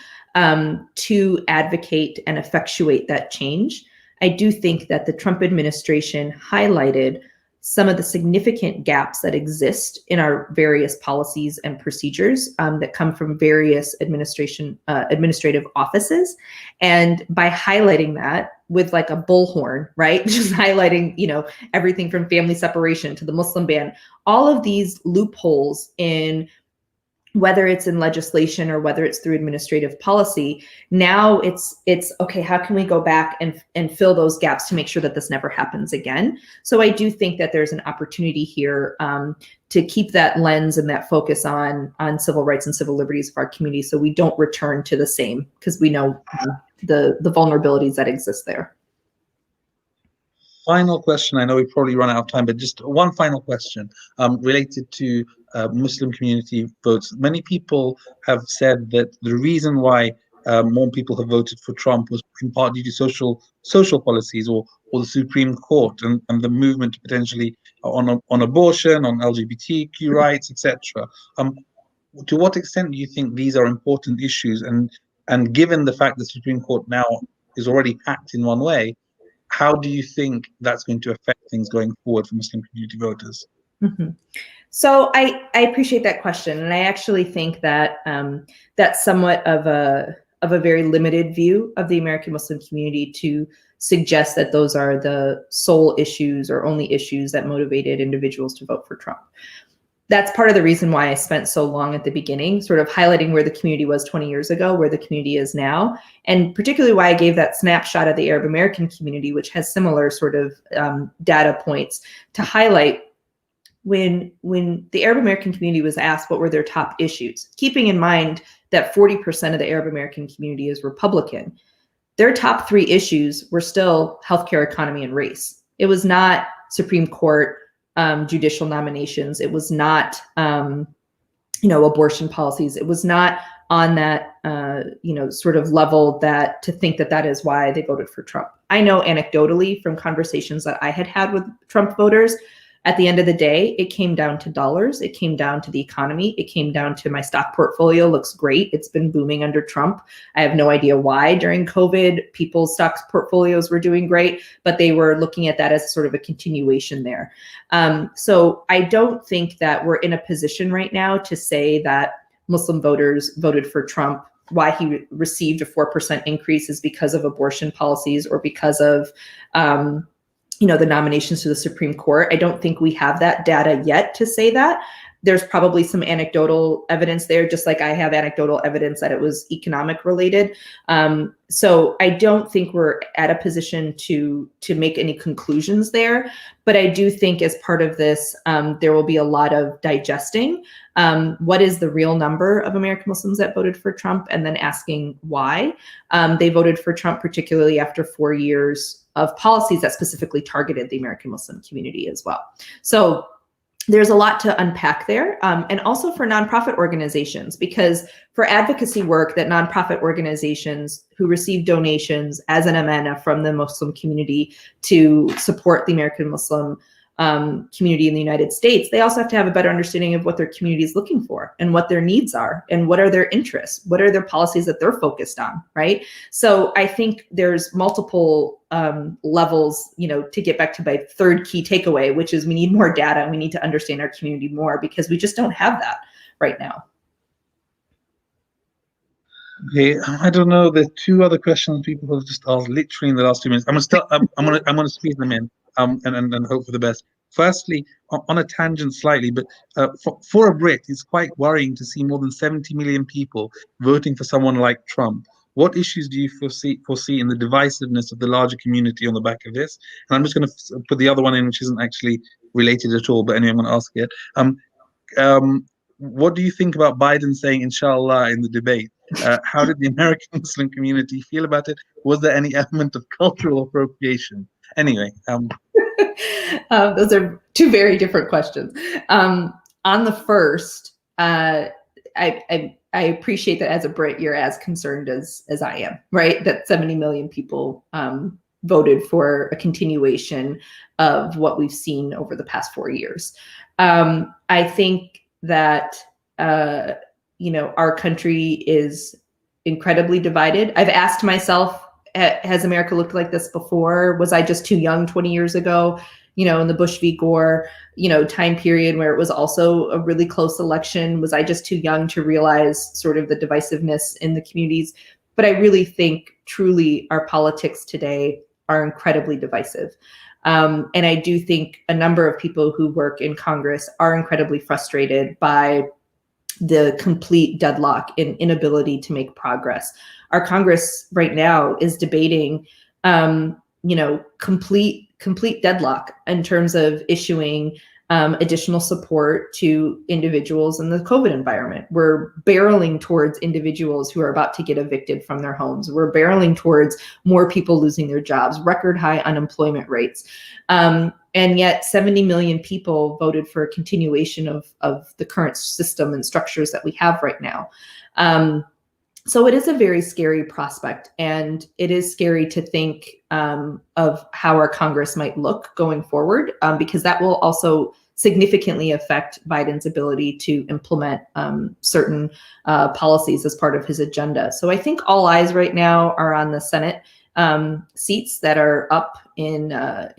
to advocate and effectuate that change. I do think that the Trump administration highlighted some of the significant gaps that exist in our various policies and procedures that come from various administrative offices. And by highlighting that with like a bullhorn, right? Just highlighting, everything from family separation to the Muslim ban, all of these loopholes in whether it's in legislation or whether it's through administrative policy, now it's okay, how can we go back and fill those gaps to make sure that this never happens again? So I do think that there's an opportunity here to keep that lens and that focus on civil rights and civil liberties of our community so we don't return to the same, because we know the vulnerabilities that exist there.
Final question. I know we've probably run out of time, but just one final question related to Muslim community votes. Many people have said that the reason why more people have voted for Trump was in part due to social policies or the Supreme Court and the movement potentially on abortion, on LGBTQ rights, etc. To what extent do you think these are important issues? And given the fact the Supreme Court now is already packed in one way, how do you think that's going to affect things going forward for Muslim community voters?
Mm-hmm. So I appreciate that question, and I actually think that that's somewhat of a very limited view of the American Muslim community to suggest that those are the sole issues or only issues that motivated individuals to vote for Trump. That's part of the reason why I spent so long at the beginning, sort of highlighting where the community was 20 years ago, where the community is now, and particularly why I gave that snapshot of the Arab American community, which has similar sort of data points to highlight when the Arab American community was asked what were their top issues, keeping in mind that 40% of the Arab American community is Republican. Their top three issues were still healthcare, economy, and race. It was not Supreme Court judicial nominations. It was not, abortion policies. It was not on that, sort of level to think that is why they voted for Trump. I know anecdotally from conversations that I had with Trump voters, at the end of the day, it came down to dollars. It came down to the economy. It came down to my stock portfolio looks great. It's been booming under Trump. I have no idea why during COVID people's stock portfolios were doing great, but they were looking at that as sort of a continuation there. So I don't think that we're in a position right now to say that Muslim voters voted for Trump. Why he received a 4% increase is because of abortion policies or because of the nominations to the Supreme Court. I don't think we have that data yet to say that. There's probably some anecdotal evidence there, just like I have anecdotal evidence that it was economic related. So I don't think we're at a position to make any conclusions there. But I do think as part of this, there will be a lot of digesting. What is the real number of American Muslims that voted for Trump, and then asking why they voted for Trump, particularly after 4 years of policies that specifically targeted the American Muslim community as well. So there's a lot to unpack there, and also for nonprofit organizations, because for advocacy work that nonprofit organizations who receive donations as an amana from the Muslim community to support the American Muslim community in the United States, they also have to have a better understanding of what their community is looking for and what their needs are and what are their interests, what are their policies that they're focused on, right? So I think there's multiple levels, to get back to my third key takeaway, which is we need more data and we need to understand our community more because we just don't have that right now.
Okay, I don't know. There's two other questions people have just asked literally in the last 2 minutes. I'm gonna squeeze them in, and hope for the best. Firstly, on a tangent slightly, but for a Brit, it's quite worrying to see more than 70 million people voting for someone like Trump. What issues do you foresee in the divisiveness of the larger community on the back of this? And I'm just going to put the other one in, which isn't actually related at all, but anyway, I'm going to ask it. What do you think about Biden saying "Inshallah" in the debate? How did the American Muslim community feel about it? Was there any element of cultural appropriation? Anyway,
those are two very different questions. On the first, I appreciate that as a Brit, you're as concerned as I am, right? That 70 million people voted for a continuation of what we've seen over the past 4 years. I think that our country is incredibly divided. I've asked myself, has America looked like this before? Was I just too young 20 years ago? In the Bush v. Gore, time period where it was also a really close election. Was I just too young to realize sort of the divisiveness in the communities? But I really think truly our politics today are incredibly divisive. And I do think a number of people who work in Congress are incredibly frustrated by the complete deadlock and inability to make progress. Our Congress right now is debating, complete deadlock in terms of issuing additional support to individuals in the COVID environment. We're barreling towards individuals who are about to get evicted from their homes. We're barreling towards more people losing their jobs, record high unemployment rates. And yet 70 million people voted for a continuation of the current system and structures that we have right now. So it is a very scary prospect, and it is scary to think of how our Congress might look going forward, because that will also significantly affect Biden's ability to implement certain policies as part of his agenda. So I think all eyes right now are on the Senate seats that are up in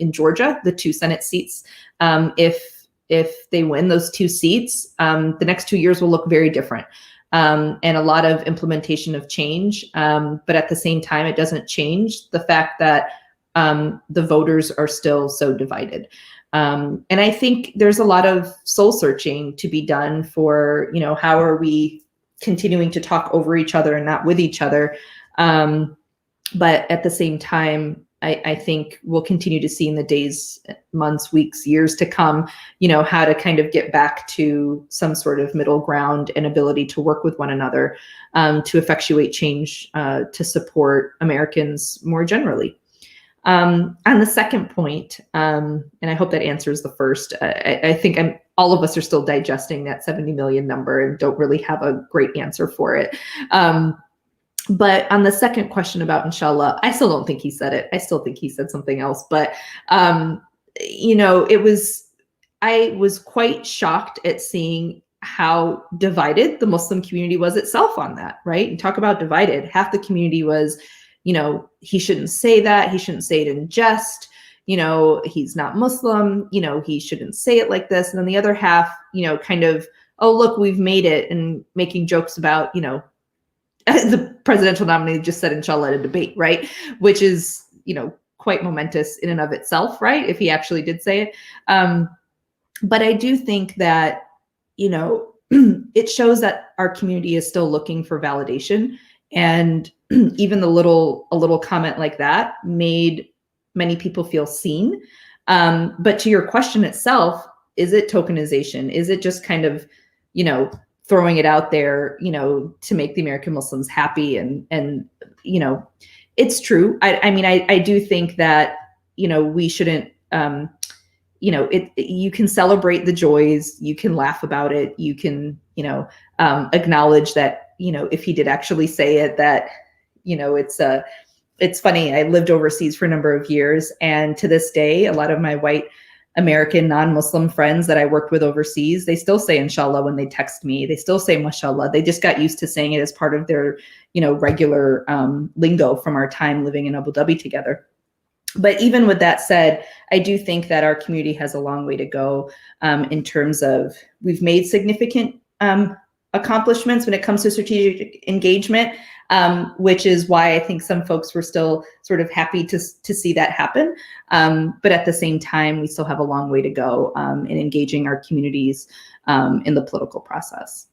Georgia, the 2 Senate seats. If they win those 2 seats, the next 2 years will look very different. And a lot of implementation of change. But at the same time, it doesn't change the fact that the voters are still so divided. And I think there's a lot of soul searching to be done for, how are we continuing to talk over each other and not with each other? But at the same time, I think we'll continue to see in the days, months, weeks, years to come, how to kind of get back to some sort of middle ground and ability to work with one another to effectuate change to support Americans more generally. On the second point, and I hope that answers the first, I think all of us are still digesting that 70 million number and don't really have a great answer for it. But on the second question about Inshallah, I still don't think he said it. I still think he said something else. But, I was quite shocked at seeing how divided the Muslim community was itself on that, right? And talk about divided. Half the community was, he shouldn't say that. He shouldn't say it in jest. He's not Muslim. He shouldn't say it like this. And then the other half, kind of, oh, look, we've made it, and making jokes about, the presidential nominee just said Inshallah at a debate, right? Which is, quite momentous in and of itself, right? If he actually did say it. But I do think that, it shows that our community is still looking for validation. And even a little comment like that made many people feel seen. But to your question itself, is it tokenization? Is it just kind of, throwing it out there, to make the American Muslims happy? And it's true. I do think that, we shouldn't, you can celebrate the joys, you can laugh about it, you can, acknowledge that, if he did actually say it, that, it's funny. I lived overseas for a number of years, and to this day, a lot of my white American non-Muslim friends that I worked with overseas, they still say Inshallah when they text me. They still say Mashallah. They just got used to saying it as part of their, regular lingo from our time living in Abu Dhabi together. But even with that said, I do think that our community has a long way to go in terms of we've made significant accomplishments when it comes to strategic engagement, which is why I think some folks were still sort of happy to see that happen. But at the same time, we still have a long way to go in engaging our communities in the political process.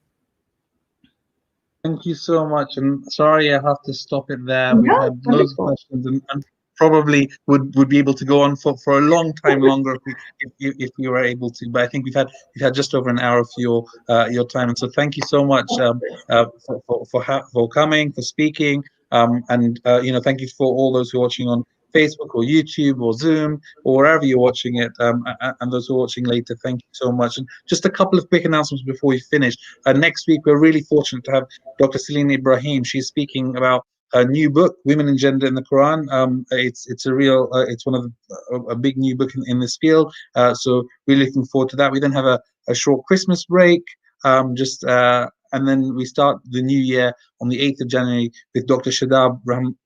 Thank you so much, and sorry I have to stop it there. We've
No,
had loads of questions, and probably would be able to go on for a long time longer if we were able to. But I think we've had just over an hour for your time, and so thank you so much for coming, for speaking, and thank you for all those who are watching on Facebook or YouTube or Zoom or wherever you're watching it, and those who are watching later. Thank you so much. And just a couple of quick announcements before we finish. Next week we're really fortunate to have Dr. Selina Ibrahim. She's speaking about a new book, Women and Gender in the Quran. It's a real, it's one of a big new book in this field. So really looking forward to that. We then have a short Christmas break, and then we start the new year on the 8th of January with Dr. Shadab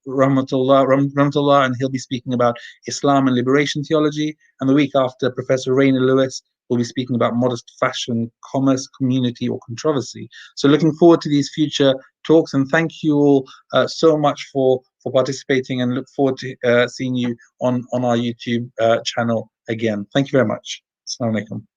Rahmatullah, and he'll be speaking about Islam and liberation theology. And the week after, Professor Rainer Lewis will be speaking about modest fashion, commerce, community, or controversy. So looking forward to these future talks, and thank you all so much for participating, and look forward to seeing you on our YouTube channel again. Thank you very much. Assalamu alaikum.